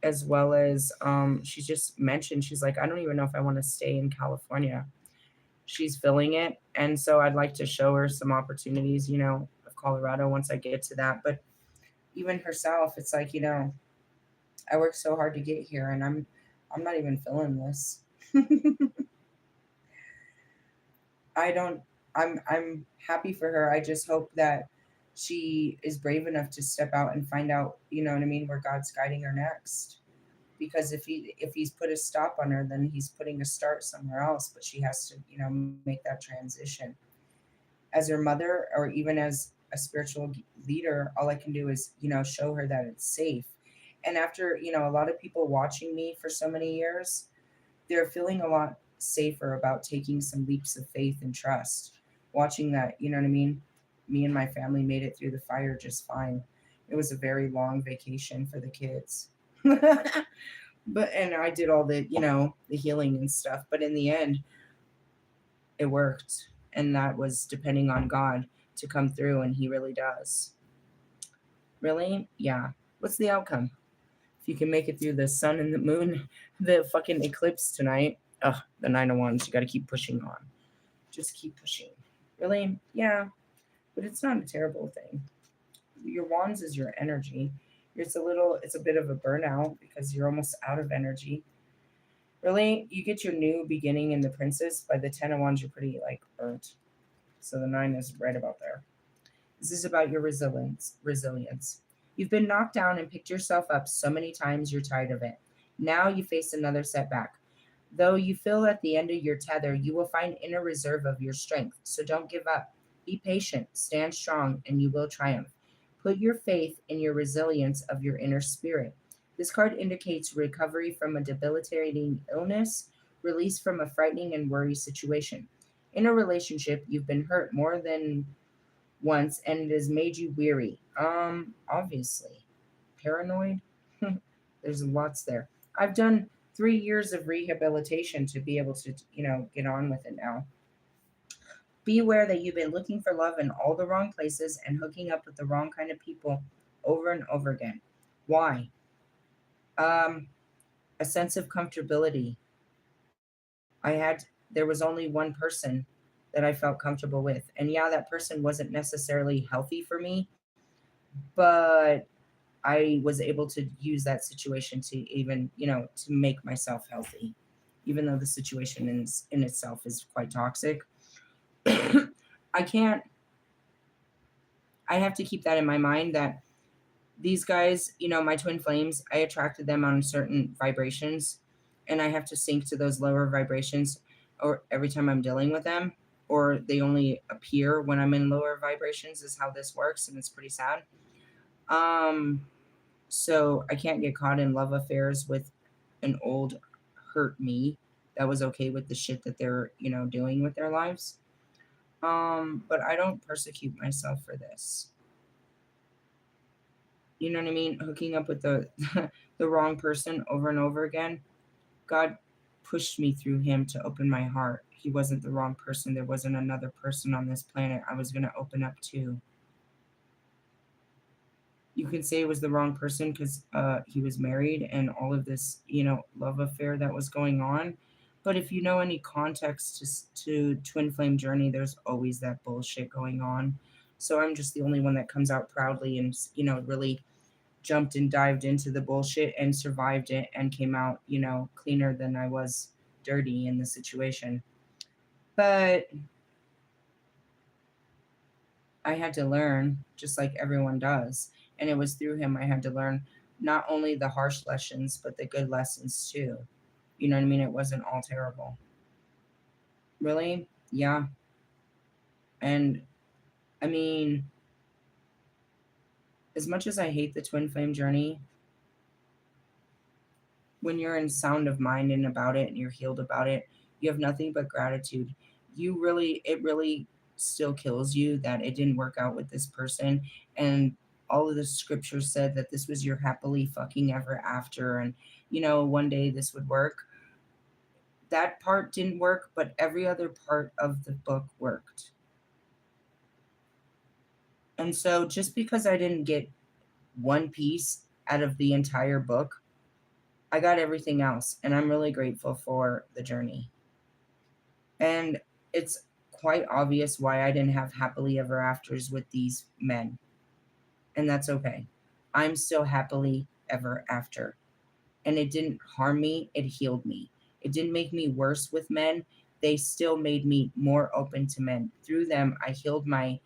as well as she just mentioned, she's like, I don't even know if I want to stay in California. She's feeling it, and so I'd like to show her some opportunities, of Colorado once I get to that. But even herself, it's like, I worked so hard to get here, and I'm not even feeling this. I don't. I'm happy for her. I just hope that she is brave enough to step out and find out, you know what I mean, where God's guiding her next. Because if he's put a stop on her, then he's putting a start somewhere else. But she has to, make that transition. As her mother, or even as a spiritual leader, all I can do is, show her that it's safe. And after, a lot of people watching me for so many years, they're feeling a lot safer about taking some leaps of faith and trust. Watching that, you know what I mean? Me and my family made it through the fire just fine. It was a very long vacation for the kids. But and I did all the, the healing and stuff, but in the end it worked. And that was depending on God to come through, and he really does. Really? Yeah. What's the outcome? If you can make it through the sun and the moon, the fucking eclipse tonight. Ugh, the 9 of Wands. You got to keep pushing on. Just keep pushing. Really? Yeah. But it's not a terrible thing. Your wands is your energy. It's a bit of a burnout because you're almost out of energy. Really, you get your new beginning in the Princess. By the 10 of Wands, you're pretty like burnt. So the 9 is right about there. This is about your resilience. Resilience. You've been knocked down and picked yourself up so many times you're tired of it. Now you face another setback. Though you feel at the end of your tether, you will find inner reserve of your strength. So don't give up. Be patient, stand strong, and you will triumph. Put your faith in your resilience of your inner spirit. This card indicates recovery from a debilitating illness, release from a frightening and worry situation. In a relationship, you've been hurt more than once and it has made you weary. Obviously. Paranoid? There's lots there. I've done 3 years of rehabilitation to be able to, get on with it now. Be aware that you've been looking for love in all the wrong places and hooking up with the wrong kind of people over and over again. Why? Um, a sense of comfortability. There was only one person that I felt comfortable with. And yeah, that person wasn't necessarily healthy for me, but I was able to use that situation to even, to make myself healthy, even though the situation in itself is quite toxic. I can't, I have to keep that in my mind that these guys, my twin flames, I attracted them on certain vibrations, and I have to sync to those lower vibrations or every time I'm dealing with them, or they only appear when I'm in lower vibrations is how this works, and it's pretty sad. Um so I can't get caught in love affairs with an old hurt me that was okay with the shit that they're, doing with their lives. But I don't persecute myself for this. You know what I mean? Hooking up with the the wrong person over and over again. God pushed me through him to open my heart. He wasn't the wrong person. There wasn't another person on this planet I was going to open up to. You can say it was the wrong person because he was married and all of this, love affair that was going on. But if you know any context to Twin Flame Journey, there's always that bullshit going on. So I'm just the only one that comes out proudly and, really jumped and dived into the bullshit and survived it and came out, cleaner than I was dirty in the situation. But I had to learn just like everyone does. And it was through him I had to learn not only the harsh lessons, but the good lessons too. You know what I mean? It wasn't all terrible. Really? Yeah. And I mean, as much as I hate the twin flame journey, when you're in sound of mind and about it and you're healed about it, you have nothing but gratitude. It really still kills you that it didn't work out with this person. And all of the scriptures said that this was your happily fucking ever after. And, one day this would work. That part didn't work, but every other part of the book worked. And so just because I didn't get one piece out of the entire book, I got everything else. And I'm really grateful for the journey. And it's quite obvious why I didn't have happily ever afters with these men. And that's okay. I'm still happily ever after. And it didn't harm me, it healed me. It didn't make me worse with men. They still made me more open to men. Through them, I healed my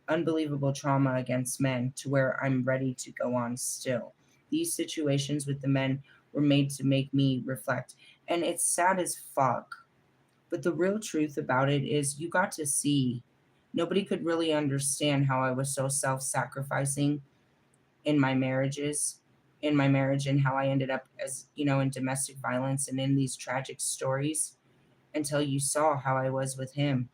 unbelievable trauma against men to where I'm ready to go on still. These situations with the men were made to make me reflect. And it's sad as fuck. But the real truth about it is you got to see. Nobody could really understand how I was so self sacrificing in my marriages, in my marriage, and how I ended up as, in domestic violence and in these tragic stories until you saw how I was with him.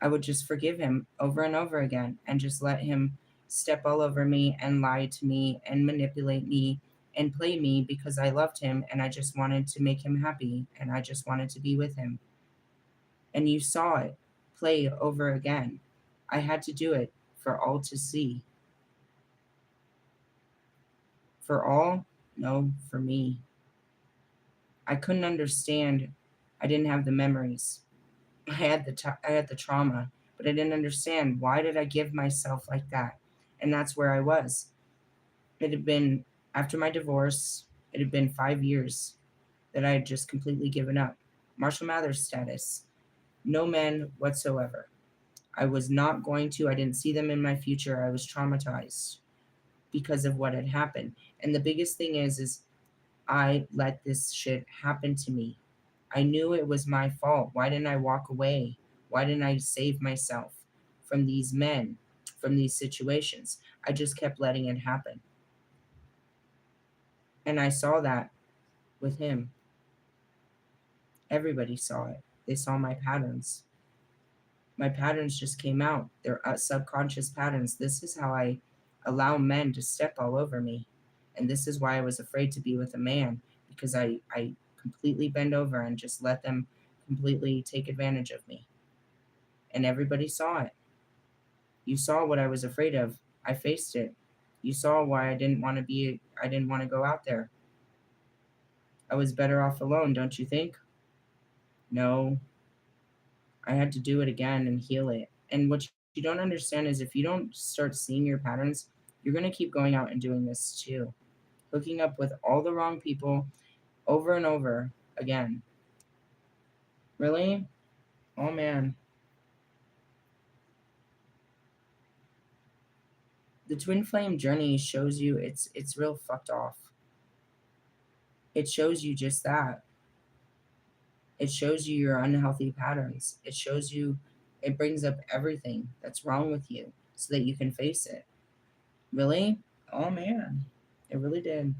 I would just forgive him over and over again and just let him step all over me and lie to me and manipulate me and play me because I loved him and I just wanted to make him happy and I just wanted to be with him. And you saw it play over again. I had to do it for all to see. For all? No, for me. I couldn't understand. I didn't have the memories. I had the trauma, but I didn't understand why did I give myself like that? And that's where I was. It had been after my divorce, it had been 5 years that I had just completely given up. Marshall Mathers status. No men whatsoever. I was not going to. I didn't see them in my future. I was traumatized because of what had happened. And the biggest thing is I let this shit happen to me. I knew it was my fault. Why didn't I walk away? Why didn't I save myself from these men, from these situations? I just kept letting it happen. And I saw that with him. Everybody saw it. They saw my patterns. My patterns just came out. They're subconscious patterns. This is how I allow men to step all over me. And this is why I was afraid to be with a man because I completely bend over and just let them completely take advantage of me. And everybody saw it. You saw what I was afraid of. I faced it. You saw why I didn't want to go out there. I was better off alone, don't you think? No, I had to do it again and heal it. And what you don't understand is if you don't start seeing your patterns, you're going to keep going out and doing this too. Hooking up with all the wrong people over and over again. Really? Oh man. The twin flame journey shows you it's real fucked off. It shows you just that. It shows you your unhealthy patterns. It brings up everything that's wrong with you so that you can face it. Really? Oh man. It really did.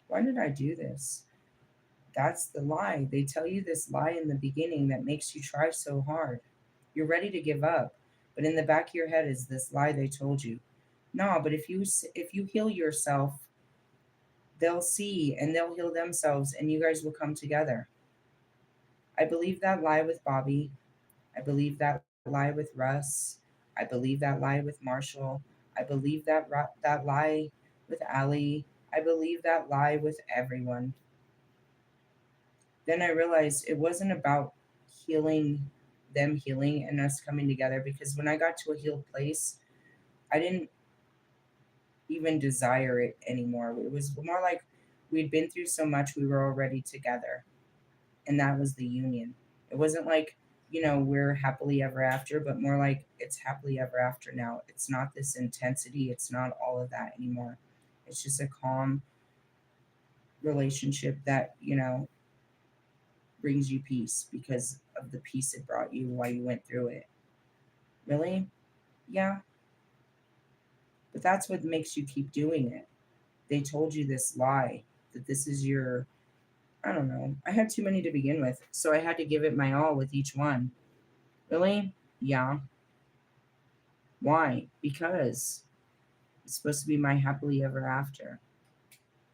Why did I do this? That's the lie. They tell you this lie in the beginning that makes you try so hard. You're ready to give up, but in the back of your head is this lie they told you. No, but if you heal yourself, they'll see and they'll heal themselves and you guys will come together. I believe that lie with Bobby. I believe that lie with Russ. I believe that lie with Marshall. I believe that lie with Allie. I believe that lie with everyone. Then I realized it wasn't about healing, them healing and us coming together, because when I got to a healed place, I didn't even desire it anymore. It was more like we'd been through so much, we were already together. And that was the union. It wasn't like, we're happily ever after, but more like it's happily ever after now. It's not this intensity, it's not all of that anymore. It's just a calm relationship that, brings you peace because of the peace it brought you while you went through it. Really? Yeah. But that's what makes you keep doing it. They told you this lie that this is your, I don't know. I had too many to begin with, so I had to give it my all with each one. Really? Yeah. Why? Because it's supposed to be my happily ever after,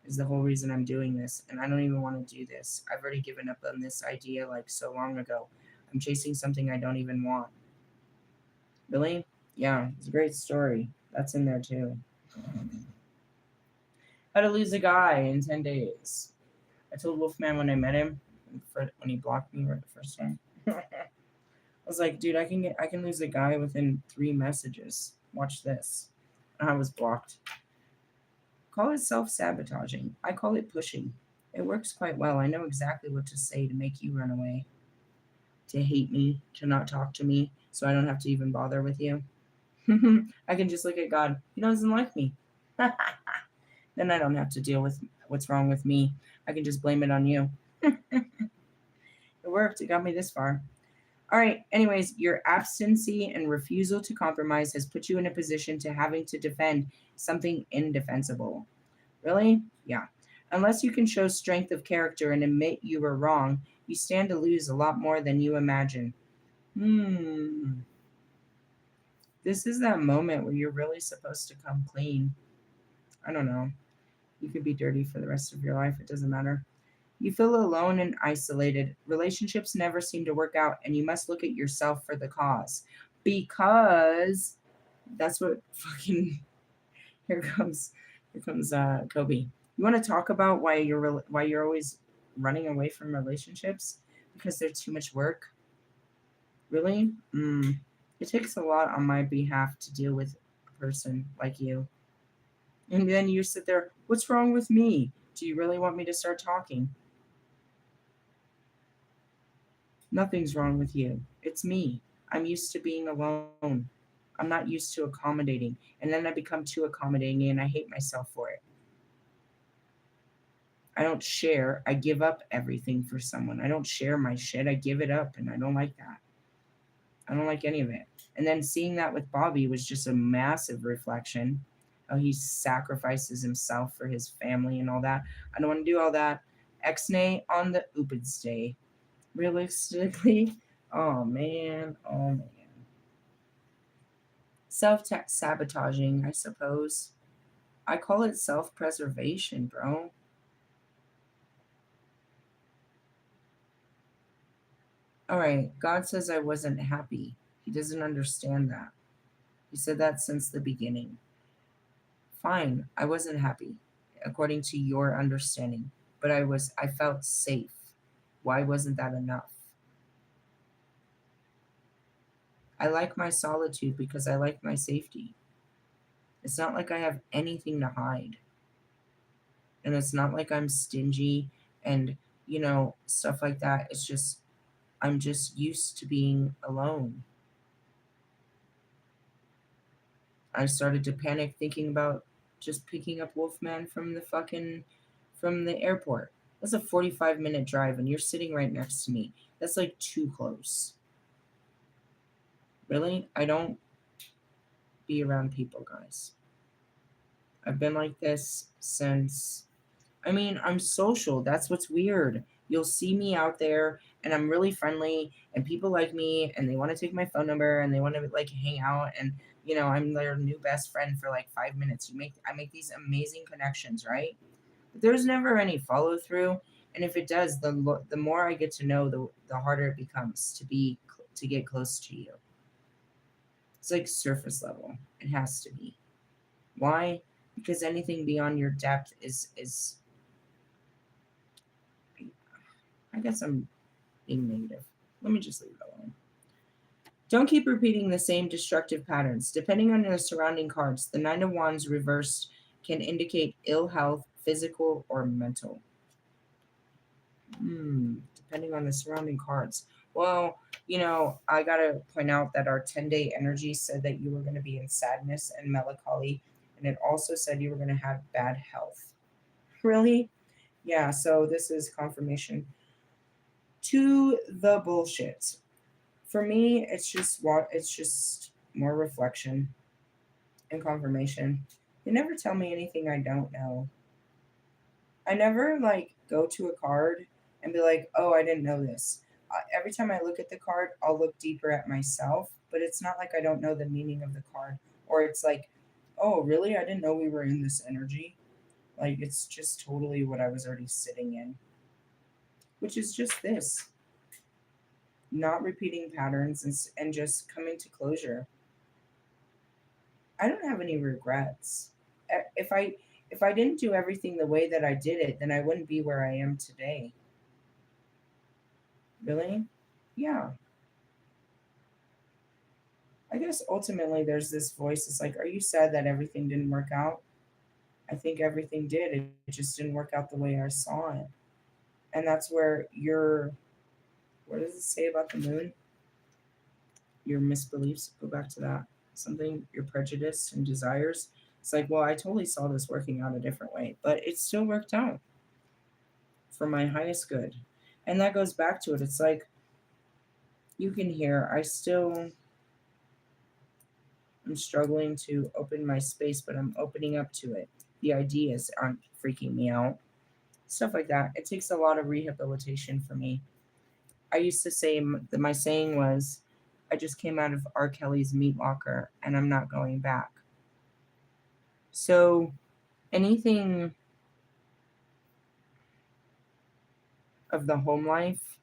is the whole reason I'm doing this. And I don't even want to do this. I've already given up on this idea like so long ago. I'm chasing something I don't even want. Really? Yeah, it's a great story. That's in there too. How to lose a guy in 10 days. I told Wolfman when I met him, when he blocked me right the first time. I was like, dude, I can lose a guy within 3 messages. Watch this. And I was blocked. Call it self-sabotaging. I call it pushing. It works quite well. I know exactly what to say to make you run away, to hate me, to not talk to me, so I don't have to even bother with you. I can just look at God. He doesn't like me. Then I don't have to deal with what's wrong with me. I can just blame it on you. It worked. It got me this far. All right. Anyways, your abstinency and refusal to compromise has put you in a position to having to defend something indefensible. Really? Yeah. Unless you can show strength of character and admit you were wrong, you stand to lose a lot more than you imagine. This is that moment where you're really supposed to come clean. I don't know. You could be dirty for the rest of your life. It doesn't matter. You feel alone and isolated. Relationships never seem to work out, and you must look at yourself for the cause. Because that's what fucking here comes Kobe. You want to talk about why you're always running away from relationships because they're too much work? Really? It takes a lot on my behalf to deal with a person like you. And then you sit there, what's wrong with me? Do you really want me to start talking? Nothing's wrong with you. It's me. I'm used to being alone. I'm not used to accommodating. And then I become too accommodating and I hate myself for it. I don't share. I give up everything for someone. I don't share my shit. I give it up and I don't like that. I don't like any of it. And then seeing that with Bobby was just a massive reflection. How he sacrifices himself for his family and all that. I don't want to do all that. Exnay on the Upids Day. Realistically, oh man, oh man. Self-sabotaging, I suppose. I call it self-preservation, bro. All right, God says I wasn't happy. He doesn't understand that. He said that since the beginning. Fine, I wasn't happy, according to your understanding, but I felt safe. Why wasn't that enough? I like my solitude because I like my safety. It's not like I have anything to hide. And it's not like I'm stingy and, stuff like that. It's just, I'm just used to being alone. I started to panic thinking about just picking up Wolfman from the airport. That's a 45-minute drive and you're sitting right next to me. That's like too close. Really? I don't be around people, guys. I've been like this since I mean, I'm social. That's what's weird. You'll see me out there and I'm really friendly and people like me and they want to take my phone number and they want to like hang out and I'm their new best friend for like 5 minutes. I make these amazing connections, right? But there's never any follow through, and if it does, the more I get to know, the harder it becomes to get close to you. It's like surface level. It has to be. Why? Because anything beyond your depth is I guess I'm being negative. Let me just leave it alone. Don't keep repeating the same destructive patterns. Depending on the surrounding cards, the Nine of Wands reversed can indicate ill health, physical or mental. Depending on the surrounding cards. Well, I gotta point out that our 10-day energy said that you were going to be in sadness and melancholy, and it also said you were going to have bad health. Really? Yeah, so this is confirmation to the bullshit. For me, it's just more reflection and confirmation. They never tell me anything I don't know. I never like go to a card and be like, "Oh, I didn't know this." Every time I look at the card, I'll look deeper at myself, but it's not like I don't know the meaning of the card, or it's like, "Oh, really? I didn't know we were in this energy." Like it's just totally what I was already sitting in, which is just this, not repeating patterns and just coming to closure. I don't have any regrets. If I didn't do everything the way that I did it, then I wouldn't be where I am today. Really? Yeah. I guess ultimately there's this voice. It's like, are you sad that everything didn't work out? I think everything did. It just didn't work out the way I saw it. And that's where what does it say about the moon? Your misbeliefs. Go back to that. Something, your prejudice and desires. It's like, well, I totally saw this working out a different way, but it still worked out for my highest good. And that goes back to it. It's like, you can hear, I'm struggling to open my space, but I'm opening up to it. The ideas aren't freaking me out. Stuff like that. It takes a lot of rehabilitation for me. I used to say that my saying was, I just came out of R. Kelly's meat locker and I'm not going back. So anything of the home life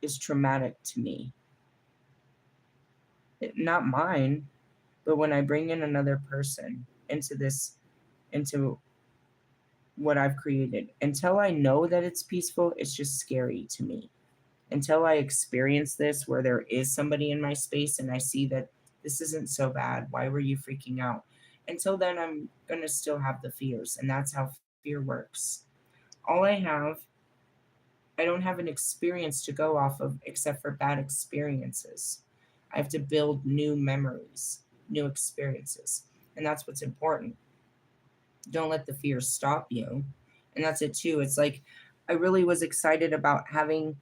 is traumatic to me. Not mine, but when I bring in another person into what I've created, until I know that it's peaceful, it's just scary to me. Until I experience this where there is somebody in my space and I see that this isn't so bad, why were you freaking out? Until then, I'm going to still have the fears. And that's how fear works. All I don't have an experience to go off of except for bad experiences. I have to build new memories, new experiences. And that's what's important. Don't let the fear stop you. And that's it too. It's like I really was excited about having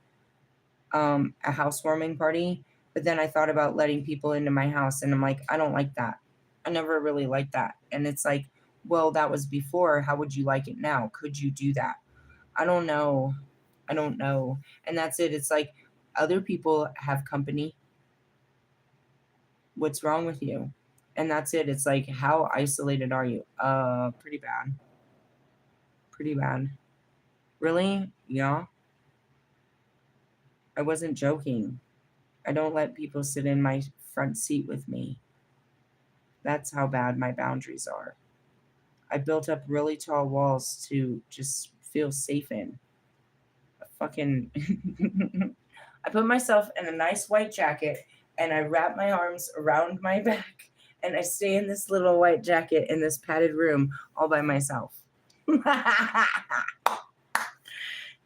a housewarming party, but then I thought about letting people into my house, and I'm like, I don't like that. I never really liked that. And it's like, well, that was before. How would you like it now? Could you do that? I don't know. I don't know. And that's it. It's like other people have company. What's wrong with you? And that's it. It's like, how isolated are you? Pretty bad. Pretty bad. Really? Yeah. I wasn't joking. I don't let people sit in my front seat with me. That's how bad my boundaries are. I built up really tall walls to just feel safe in. A fucking. I put myself in a nice white jacket and I wrap my arms around my back and I stay in this little white jacket in this padded room all by myself.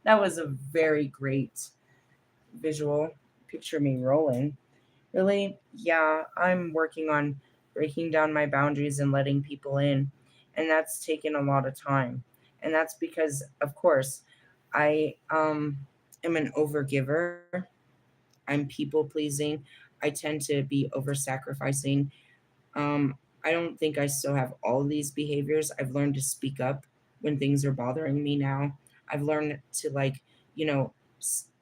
That was a very great visual. Picture me rolling. Really? Yeah, I'm working on breaking down my boundaries and letting people in. And that's taken a lot of time. And that's because, of course, I am an overgiver. I'm people pleasing. I tend to be over sacrificing. I don't think I still have all of these behaviors. I've learned to speak up when things are bothering me now. I've learned to, like, you know,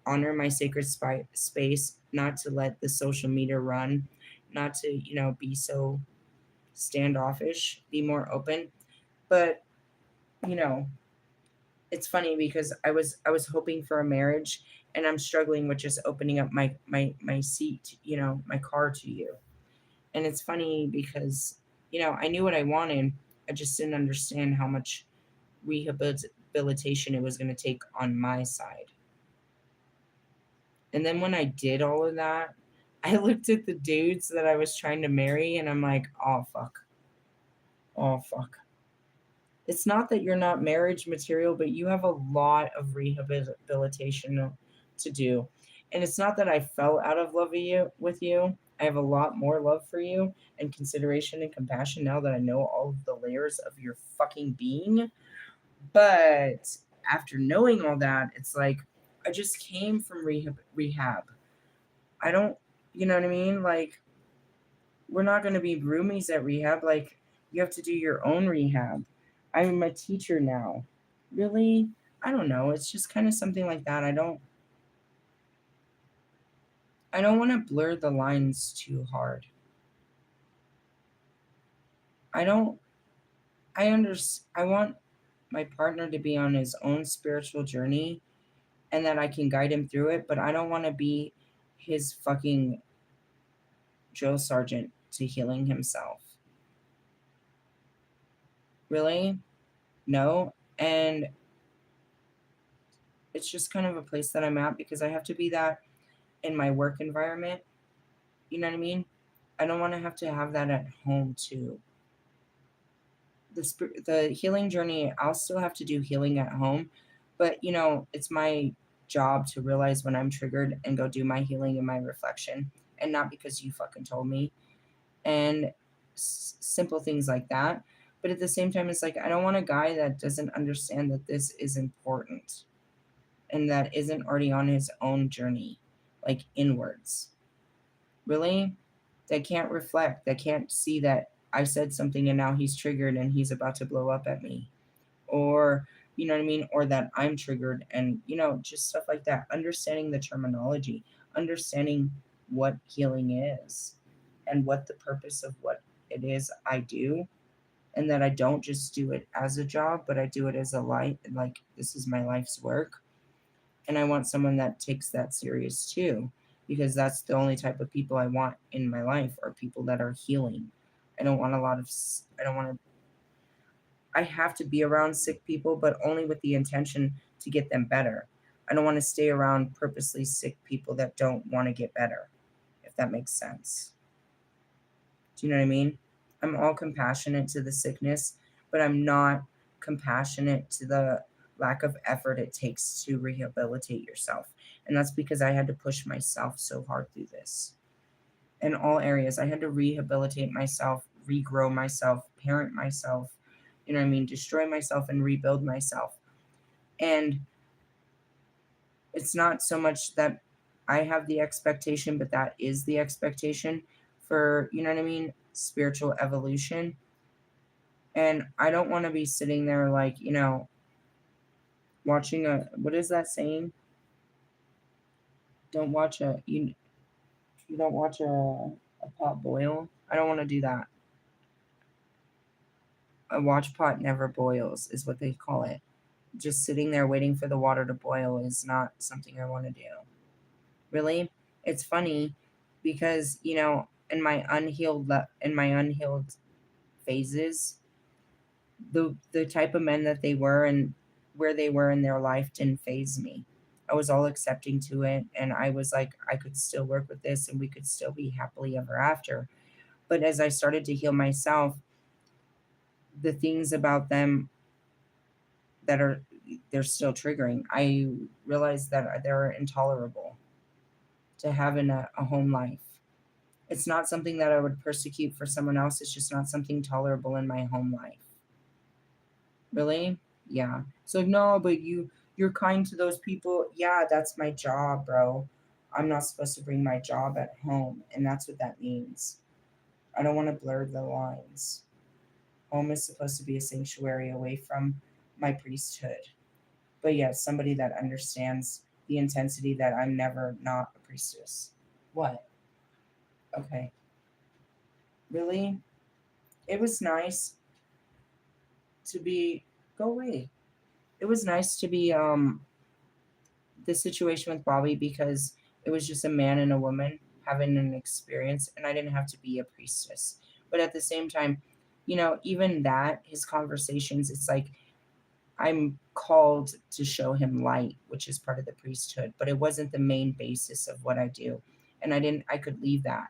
honor my sacred space, not to let the social media run, not to, be so standoffish, be more open. But, you know, it's funny because I was hoping for a marriage, and I'm struggling with just opening up my seat, my car to you. And it's funny because, I knew what I wanted. I just didn't understand how much rehabilitation it was going to take on my side. And then when I did all of that, I looked at the dudes that I was trying to marry, and I'm like, oh fuck. Oh fuck. It's not that you're not marriage material, but you have a lot of rehabilitation to do. And it's not that I fell out of love with you. I have a lot more love for you and consideration and compassion now that I know all of the layers of your fucking being. But after knowing all that, it's like I just came from rehab. I don't, you know what I mean? Like, we're not going to be roomies at rehab. Like, you have to do your own rehab. I'm a teacher now. Really? I don't know. It's just kind of something like that. I don't want to blur the lines too hard. I don't I want my partner to be on his own spiritual journey, and that I can guide him through it, but I don't want to be his fucking drill sergeant to healing himself. Really? No. And it's just kind of a place that I'm at because I have to be that in my work environment. You know what I mean? I don't want to have that at home too. The healing journey, I'll still have to do healing at home, but it's my job to realize when I'm triggered and go do my healing and my reflection, and not because you fucking told me, and simple things like that. But at the same time, it's like I don't want a guy that doesn't understand that this is important and that isn't already on his own journey, like inwards. Really? That can't reflect, that can't see that I said something and now he's triggered and he's about to blow up at me. Or, you know what I mean? Or that I'm triggered and, just stuff like that. Understanding the terminology, understanding what healing is and what the purpose of what it is I do. And that I don't just do it as a job, but I do it as a life. Like, this is my life's work. And I want someone that takes that serious too, because that's the only type of people I want in my life, are people that are healing. I don't want a lot of, I don't want to, I have to be around sick people, but only with the intention to get them better. I don't want to stay around purposely sick people that don't want to get better, if that makes sense. Do you know what I mean? I'm all compassionate to the sickness, but I'm not compassionate to the lack of effort it takes to rehabilitate yourself. And that's because I had to push myself so hard through this. In all areas, I had to rehabilitate myself, regrow myself, parent myself, you know what I mean? Destroy myself and rebuild myself. And it's not so much that I have the expectation, but that is the expectation for, you know what I mean, spiritual evolution. And I don't want to be sitting there like, watching a, what is that saying? Don't watch a, you don't watch a pot boil. I don't want to do that. A watch pot never boils is what they call it. Just sitting there waiting for the water to boil is not something I want to do. Really? It's funny because, in my unhealed phases, the type of men that they were and where they were in their life didn't phase me. I was all accepting to it, and I was like, I could still work with this and we could still be happily ever after. But as I started to heal myself, the things about them that they're still triggering, I realized that they're intolerable to have in a home life. It's not something that I would persecute for someone else. It's just not something tolerable in my home life. Really? Yeah. So no, but you're kind to those people. Yeah, that's my job, bro. I'm not supposed to bring my job at home, and that's what that means. I don't want to blur the lines. Home is supposed to be a sanctuary away from my priesthood. But yes, somebody that understands the intensity that I'm never not a priestess. What? Okay. Really? It was nice to be go away. It was nice to be the situation with Bobby because it was just a man and a woman having an experience and I didn't have to be a priestess. But at the same time, even that, his conversations, it's like I'm called to show him light, which is part of the priesthood, but it wasn't the main basis of what I do. And I could leave that.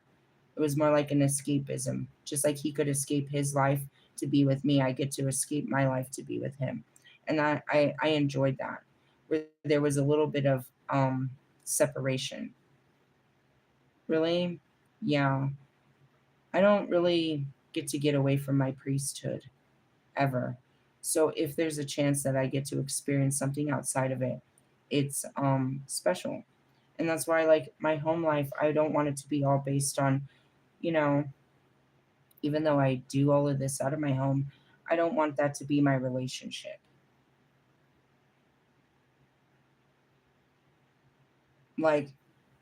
It was more like an escapism. Just like he could escape his life to be with me, I get to escape my life to be with him. And I enjoyed that. Where there was a little bit of separation. Really? Yeah. I don't really get away from my priesthood ever. So if there's a chance that I get to experience something outside of it, it's special. And that's why like my home life, I don't want it to be all based on, you know, even though I do all of this out of my home, I don't want that to be my relationship. Like,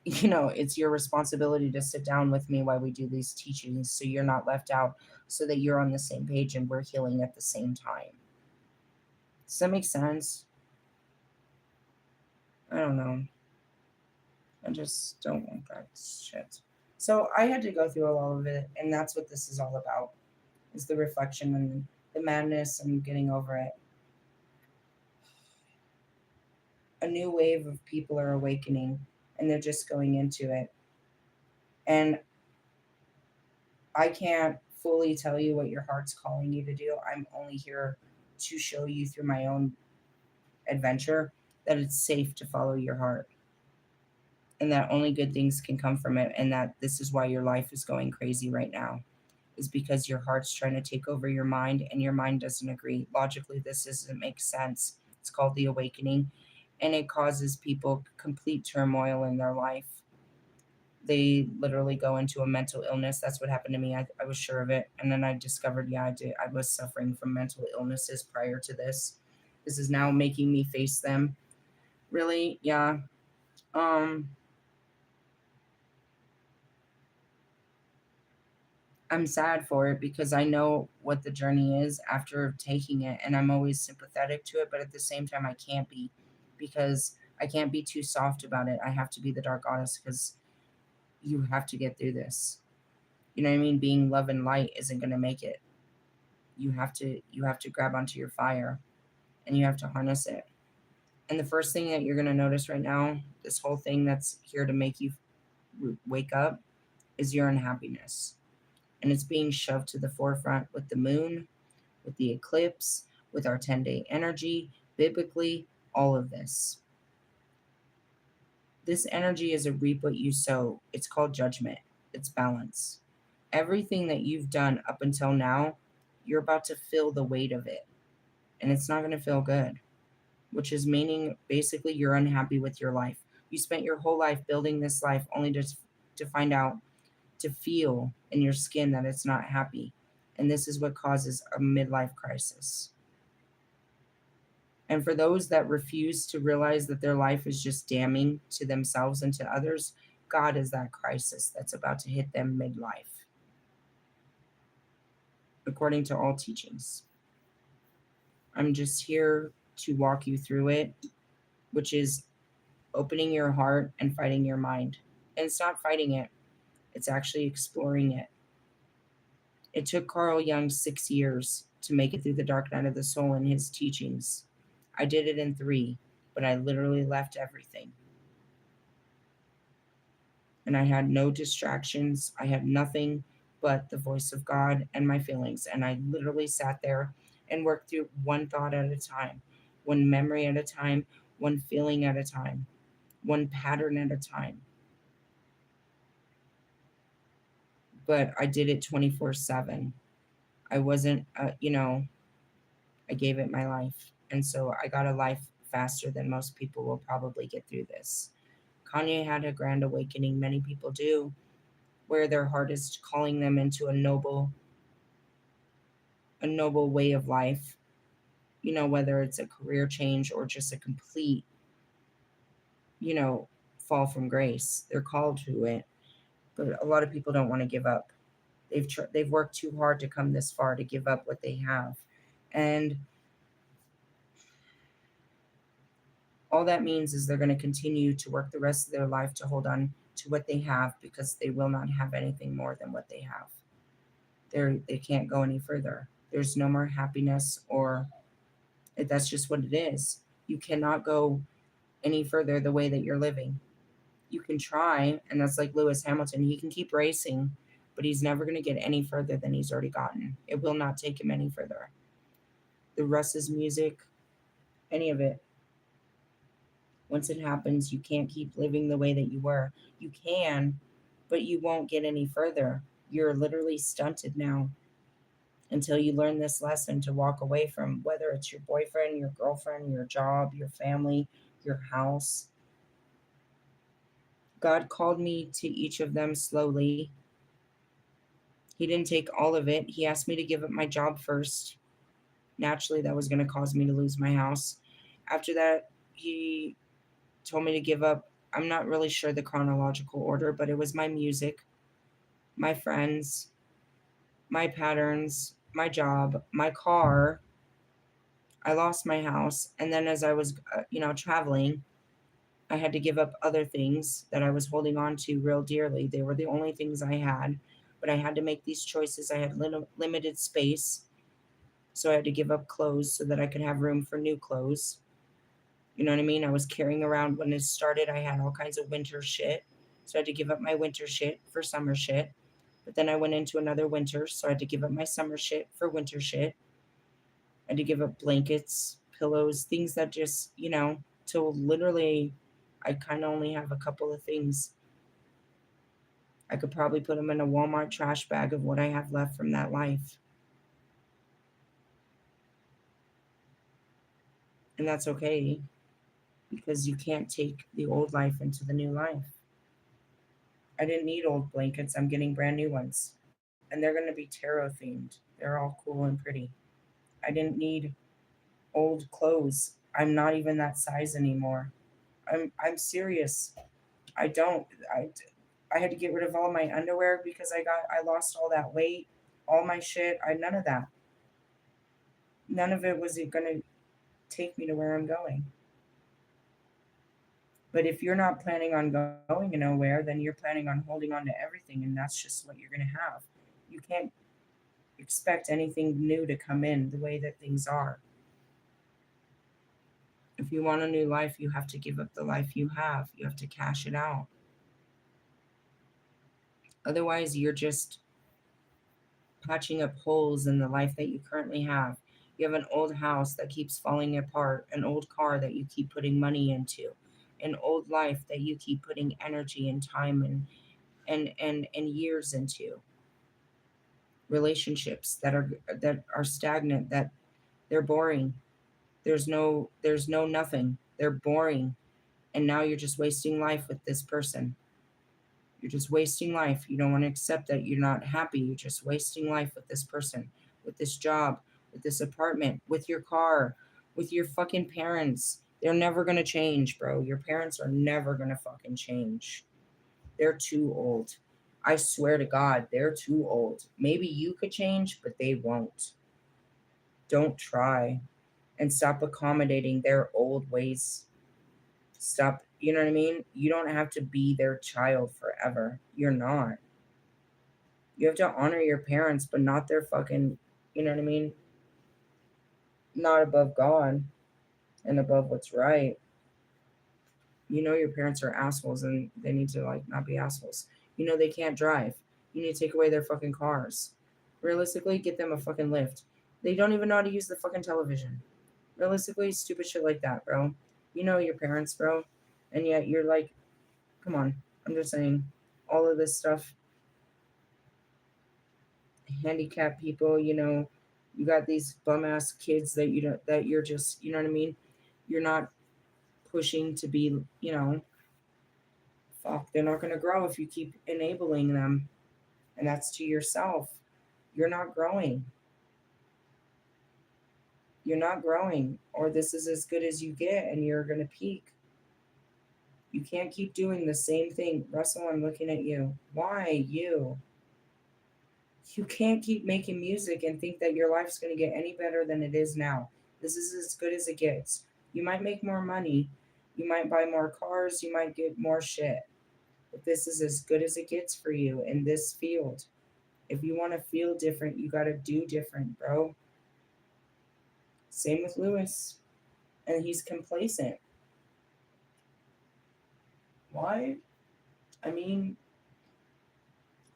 it's your responsibility to sit down with me while we do these teachings so you're not left out, so that you're on the same page and we're healing at the same time. Does that make sense? I don't know. I just don't want that shit. So I had to go through all of it, and that's what this is all about: is the reflection and the madness and getting over it. A new wave of people are awakening, and they're just going into it. And I can't fully tell you what your heart's calling you to do. I'm only here to show you through my own adventure that it's safe to follow your heart and that only good things can come from it, and that this is why your life is going crazy right now, is because your heart's trying to take over your mind and your mind doesn't agree. Logically, this doesn't make sense. It's called the awakening, and it causes people complete turmoil in their life. They literally go into a mental illness. That's what happened to me. I was sure of it. And then I discovered, yeah, I was suffering from mental illnesses prior to this. This is now making me face them. Really? Yeah. Um, I'm sad for it because I know what the journey is after taking it, and I'm always sympathetic to it, but at the same time, I can't be, because I can't be too soft about it. I have to be the dark goddess because you have to get through this. You know what I mean? Being love and light isn't going to make it. You have to grab onto your fire and you have to harness it. And the first thing that you're going to notice right now, this whole thing that's here to make you wake up, is your unhappiness. And it's being shoved to the forefront with the moon, with the eclipse, with our 10-day energy, biblically, all of this. This energy is a reap what you sow. It's called judgment. It's balance. Everything that you've done up until now, you're about to feel the weight of it. And it's not going to feel good, which is meaning basically you're unhappy with your life. You spent your whole life building this life only to find out, to feel in your skin that it's not happy. And this is what causes a midlife crisis. And for those that refuse to realize that their life is just damning to themselves and to others, God is that crisis that's about to hit them midlife, according to all teachings. I'm just here to walk you through it, which is opening your heart and fighting your mind. And it's not fighting it, it's actually exploring it. It took Carl Jung 6 years to make it through the dark night of the soul in his teachings. I did it in 3, but I literally left everything. And I had no distractions. I had nothing but the voice of God and my feelings. And I literally sat there and worked through one thought at a time, one memory at a time, one feeling at a time, one pattern at a time. But I did it 24/7. I wasn't, I gave it my life. And so I got a life faster than most people will probably get through this. Kanye had a grand awakening. Many people do, where their heart is calling them into a noble way of life. whether it's a career change or just a complete, you know, fall from grace. They're called to it, but a lot of people don't want to give up. They've worked too hard to come this far to give up what they have, and all that means is they're going to continue to work the rest of their life to hold on to what they have because they will not have anything more than what they have. They can't go any further. There's no more happiness, or that's just what it is. You cannot go any further the way that you're living. You can try, and that's like Lewis Hamilton. He can keep racing, but he's never going to get any further than he's already gotten. It will not take him any further. The rest is music, any of it. Once it happens, you can't keep living the way that you were. You can, but you won't get any further. You're literally stunted now until you learn this lesson to walk away from, whether it's your boyfriend, your girlfriend, your job, your family, your house. God called me to each of them slowly. He didn't take all of it. He asked me to give up my job first. Naturally, that was going to cause me to lose my house. After that, he told me to give up. I'm not really sure the chronological order, but it was my music, my friends, my patterns, my job, my car. I lost my house. And then as I was, traveling, I had to give up other things that I was holding on to real dearly. They were the only things I had, but I had to make these choices. I had limited space, so I had to give up clothes so that I could have room for new clothes. You know what I mean? I was carrying around, when it started, I had all kinds of winter shit. So I had to give up my winter shit for summer shit. But then I went into another winter, so I had to give up my summer shit for winter shit. I had to give up blankets, pillows, things that just, till literally I kind of only have a couple of things. I could probably put them in a Walmart trash bag of what I have left from that life. And that's okay, because you can't take the old life into the new life. I didn't need old blankets. I'm getting brand new ones. And they're going to be tarot themed. They're all cool and pretty. I didn't need old clothes. I'm not even that size anymore. I'm serious. I don't I had to get rid of all my underwear because I lost all that weight, all my shit. I none of that. None of it was going to take me to where I'm going. But if you're not planning on going nowhere, then you're planning on holding on to everything, and that's just what you're going to have. You can't expect anything new to come in the way that things are. If you want a new life, you have to give up the life you have. You have to cash it out. Otherwise, you're just patching up holes in the life that you currently have. You have an old house that keeps falling apart, an old car that you keep putting money into, an old life that you keep putting energy and time and years into. Relationships that are stagnant, that they're boring. There's no nothing. They're boring. And now you're just wasting life with this person. You're just wasting life. You don't want to accept that you're not happy. You're just wasting life with this person, with this job, with this apartment, with your car, with your fucking parents. They're never going to change, bro. Your parents are never going to fucking change. They're too old. I swear to God, they're too old. Maybe you could change, but they won't. Don't try, and stop accommodating their old ways. Stop, you know what I mean? You don't have to be their child forever. You're not. You have to honor your parents, but not their fucking, you know what I mean? Not above God and above what's right. Your parents are assholes, and they need to, like, not be assholes. They can't drive. You need to take away their fucking cars. Realistically, get them a fucking lift. They don't even know how to use the fucking television. Realistically, stupid shit like that, bro. You know your parents, bro. And yet you're like, come on. I'm just saying, all of this stuff, handicapped people, you got these bum ass kids that you don't, that you're just, you know what I mean? You're not pushing to be, fuck, they're not going to grow if you keep enabling them. And that's to yourself. You're not growing. You're not growing, or this is as good as you get, and you're going to peak. You can't keep doing the same thing. Russell, I'm looking at you. Why you? You can't keep making music and think that your life's going to get any better than it is now. This is as good as it gets. You might make more money, you might buy more cars, you might get more shit. But this is as good as it gets for you in this field. If you want to feel different, you got to do different, bro. Same with Lewis. And he's complacent. Why? I mean,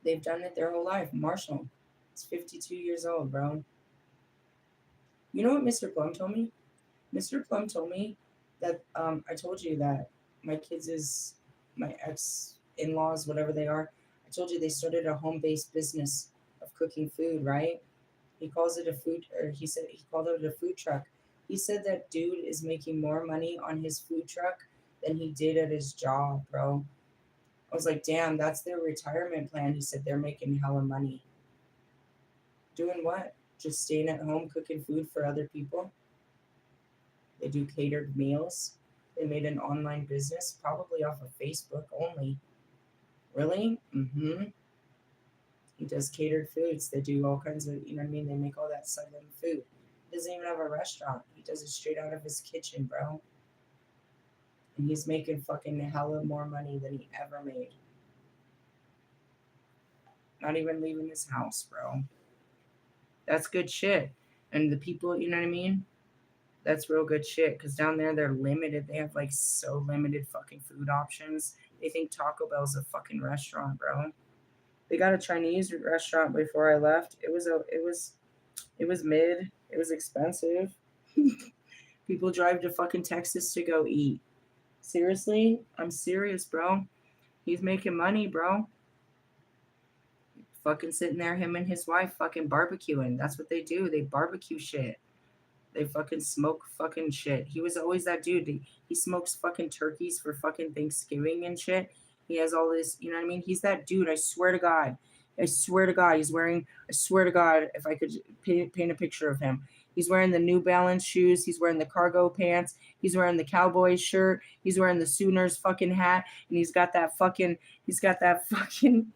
they've done it their whole life. Marshall is 52 years old, bro. You know what Mr. Plum told me? Mr. Plum told me that I told you that my kids is my ex in laws, whatever they are. I told you they started a home based business of cooking food, right? He calls it a food, or he said he called it a food truck. He said that dude is making more money on his food truck than he did at his job, bro. I was like, damn, that's their retirement plan. He said they're making hella money. Doing what? Just staying at home cooking food for other people? They do catered meals. They made an online business, probably off of Facebook only. Really? Mm-hmm. He does catered foods. They do all kinds of, you know what I mean? They make all that southern food. He doesn't even have a restaurant. He does it straight out of his kitchen, bro. And he's making fucking hella more money than he ever made. Not even leaving his house, bro. That's good shit. And the people, you know what I mean? That's real good shit. Because down there, they're limited. They have like so limited fucking food options. They think Taco Bell's a fucking restaurant, bro. They got a Chinese restaurant before I left. It was mid. It was expensive. People drive to fucking Texas to go eat. Seriously? I'm serious, bro. He's making money, bro. Fucking sitting there, him and his wife fucking barbecuing. That's what they do. They barbecue shit. They fucking smoke fucking shit. He was always that dude. He smokes fucking turkeys for fucking Thanksgiving and shit. He has all this, you know what I mean? He's that dude. I swear to God. I swear to God. I swear to God, if I could paint a picture of him. He's wearing the New Balance shoes. He's wearing the cargo pants. He's wearing the cowboy shirt. He's wearing the Sooners fucking hat. And he's got that fucking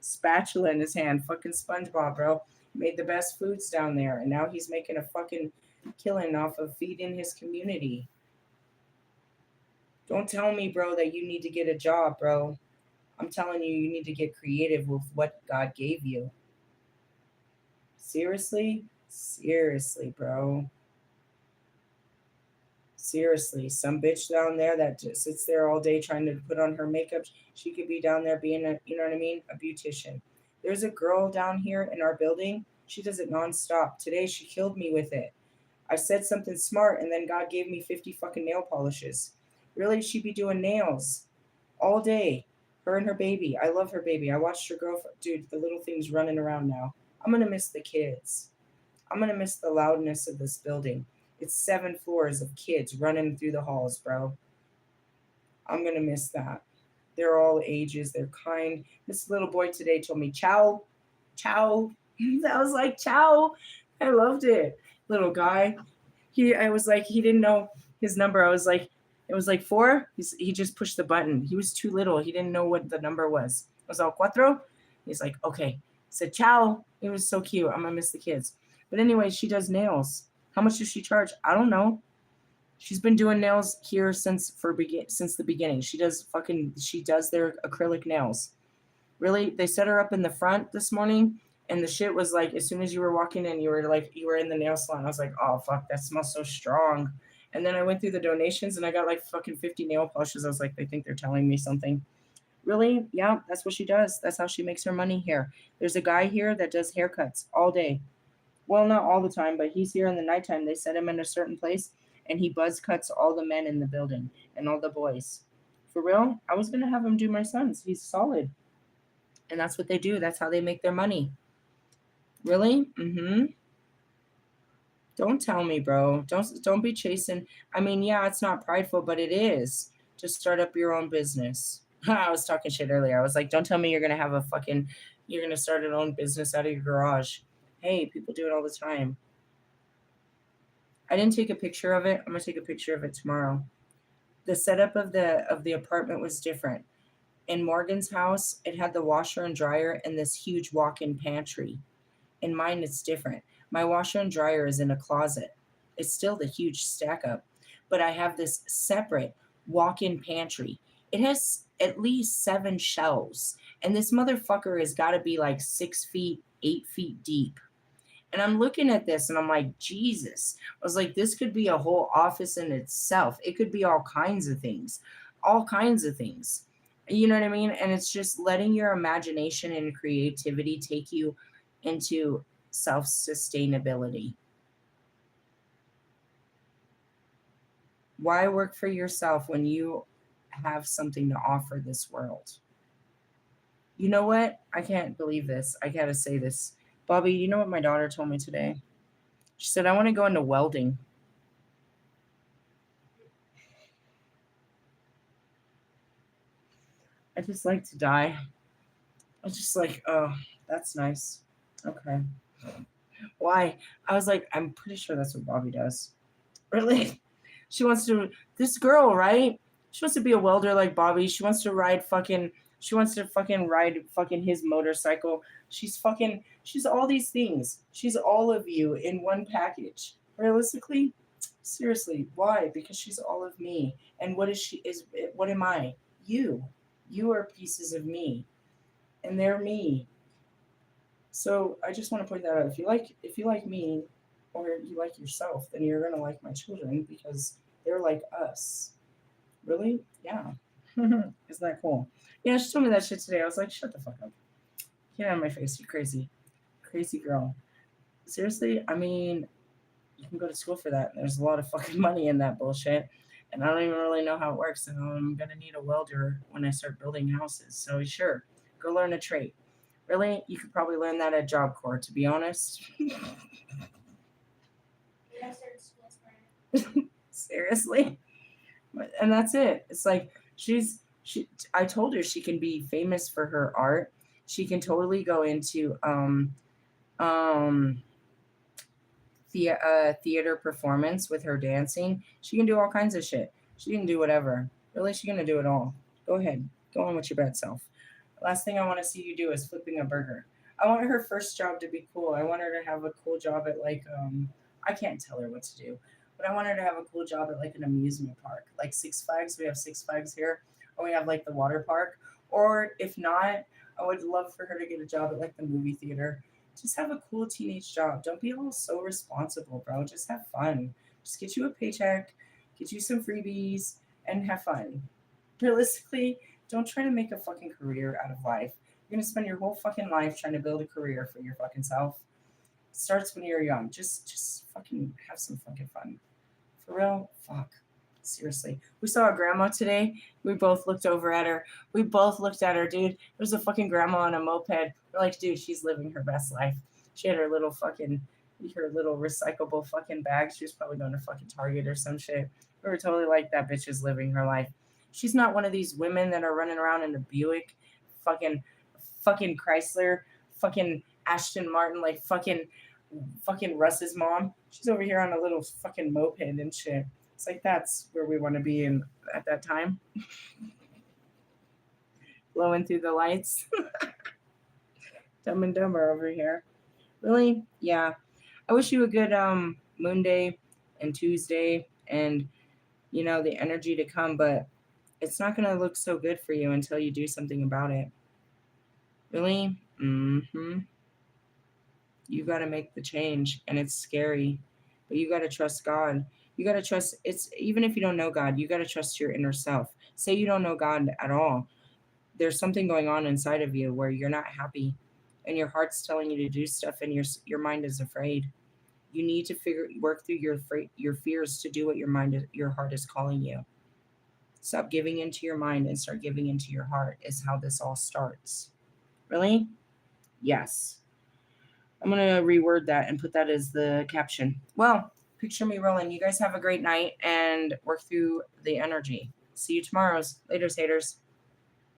spatula in his hand. Fucking SpongeBob, bro. Made the best foods down there. And now he's making a fucking killing off of feeding his community. Don't tell me, bro, that you need to get a job, bro. I'm telling you, you need to get creative with what God gave you. Seriously? Seriously, bro. Seriously. Some bitch down there that just sits there all day trying to put on her makeup, she could be down there being a, you know what I mean? A beautician. There's a girl down here in our building. She does it nonstop. Today, she killed me with it. I said something smart, and then God gave me 50 fucking nail polishes. Really, she'd be doing nails all day. Her and her baby. I love her baby. I watched her grow. Dude, the little thing's running around now. I'm going to miss the kids. I'm going to miss the loudness of this building. It's 7 floors of kids running through the halls, bro. I'm going to miss that. They're all ages. They're kind. This little boy today told me, ciao, ciao. I was like, ciao. I loved it. Little guy. I was like, he didn't know his number. I was like, it was like 4. He just pushed the button. He was too little. He didn't know what the number was. I was all 4. He's like, okay. He said, ciao. It was so cute. I'm going to miss the kids. But anyway, she does nails. How much does she charge? I don't know. She's been doing nails here since the beginning. She does their acrylic nails. Really, they set her up in the front this morning, and the shit was like, as soon as you were walking in, you were in the nail salon. I was like, oh fuck, that smells so strong. And then I went through the donations, and I got like fucking 50 nail polishes. I was like, they think they're telling me something. Really? Yeah, that's what she does. That's how she makes her money here. There's a guy here that does haircuts all day. Well, not all the time, but he's here in the nighttime. They set him in a certain place, and he buzz cuts all the men in the building and all the boys. For real? I was going to have him do my son's. He's solid. And that's what they do. That's how they make their money. Really? Mm-hmm. Don't tell me, bro. Don't be chasing. I mean, yeah, it's not prideful, but it is to start up your own business. I was talking shit earlier. I was like, don't tell me you're going to start an own business out of your garage. Hey, people do it all the time. I didn't take a picture of it. I'm gonna take a picture of it tomorrow. The setup of the apartment was different. In Morgan's house, it had the washer and dryer and this huge walk-in pantry. In mine, it's different. My washer and dryer is in a closet. It's still the huge stack up, but I have this separate walk-in pantry. It has at least 7 shelves, and this motherfucker has got to be like 6 feet, 8 feet deep. And I'm looking at this and I'm like, Jesus. I was like, this could be a whole office in itself. It could be all kinds of things, all kinds of things. You know what I mean? And it's just letting your imagination and creativity take you into self sustainability. Why work for yourself when you have something to offer this world? You know what? I can't believe this. I gotta say this. Bobby, you know what my daughter told me today? She said, I want to go into welding. I just like to die. I just like, oh, that's nice. Okay. Why? I was like, I'm pretty sure that's what Bobby does. Really? She wants to, this girl, right? She wants to be a welder like Bobby. She wants to ride fucking, she wants to fucking ride fucking his motorcycle. She's all these things. She's all of you in one package. Realistically, seriously, why? Because she's all of me. And what is she, what am I? You. You are pieces of me. And they're me. So I just want to point that out. If you like me or you like yourself, then you're gonna like my children because they're like us. Really? Yeah. Isn't that cool? Yeah, she told me that shit today. I was like, shut the fuck up. Get out of my face, you crazy. Crazy girl. Seriously? I mean, you can go to school for that. There's a lot of fucking money in that bullshit. And I don't even really know how it works. And I'm gonna need a welder when I start building houses. So sure, go learn a trade. Really? You could probably learn that at Job Corps, to be honest. Seriously? And that's it. It's like I told her she can be famous for her art. She can totally go into um theater performance with her dancing. She can do all kinds of shit. She can do whatever. Really, she's gonna do it all. Go ahead. Go on with your bad self. Last thing I want to see you do is flipping a burger. I want her first job to be cool. I want her to have a cool job at like I can't tell her what to do, but I want her to have a cool job at like an amusement park, like Six Flags. We have Six Flags here, or we have like the water park. Or if not, I would love for her to get a job at like the movie theater. Just have a cool teenage job. Don't be all so responsible, bro. Just have fun. Just get you a paycheck, get you some freebies, and have fun. Realistically, don't try to make a fucking career out of life. You're gonna spend your whole fucking life trying to build a career for your fucking self. It starts when you're young. Just fucking have some fucking fun. For real, fuck. Seriously. We saw a grandma today. We both looked over at her. We both looked at her, dude. There's a fucking grandma on a moped. We're like, dude, she's living her best life. She had her little recyclable fucking bag. She was probably going to fucking Target or some shit. We were totally like, that bitch is living her life. She's not one of these women that are running around in a Buick, fucking Chrysler, fucking Ashton Martin, like fucking Russ's mom. She's over here on a little fucking moped and shit. It's like that's where we want to be in at that time. Blowing through the lights. Dumb and Dumber over here. Really? Yeah. I wish you a good moon day and Tuesday and the energy to come, but it's not gonna look so good for you until you do something about it. Really? Mm-hmm. You gotta make the change and it's scary. But you gotta trust God. You gotta trust it's even if you don't know God, you gotta trust your inner self. Say you don't know God at all. There's something going on inside of you where you're not happy and your heart's telling you to do stuff and your mind is afraid. You need to work through your fears to do what your heart is calling you. Stop giving into your mind and start giving into your heart is how this all starts. Really? Yes. I'm going to reword that and put that as the caption. Well, picture me rolling. You guys have a great night and work through the energy. See you tomorrow. Later, haters.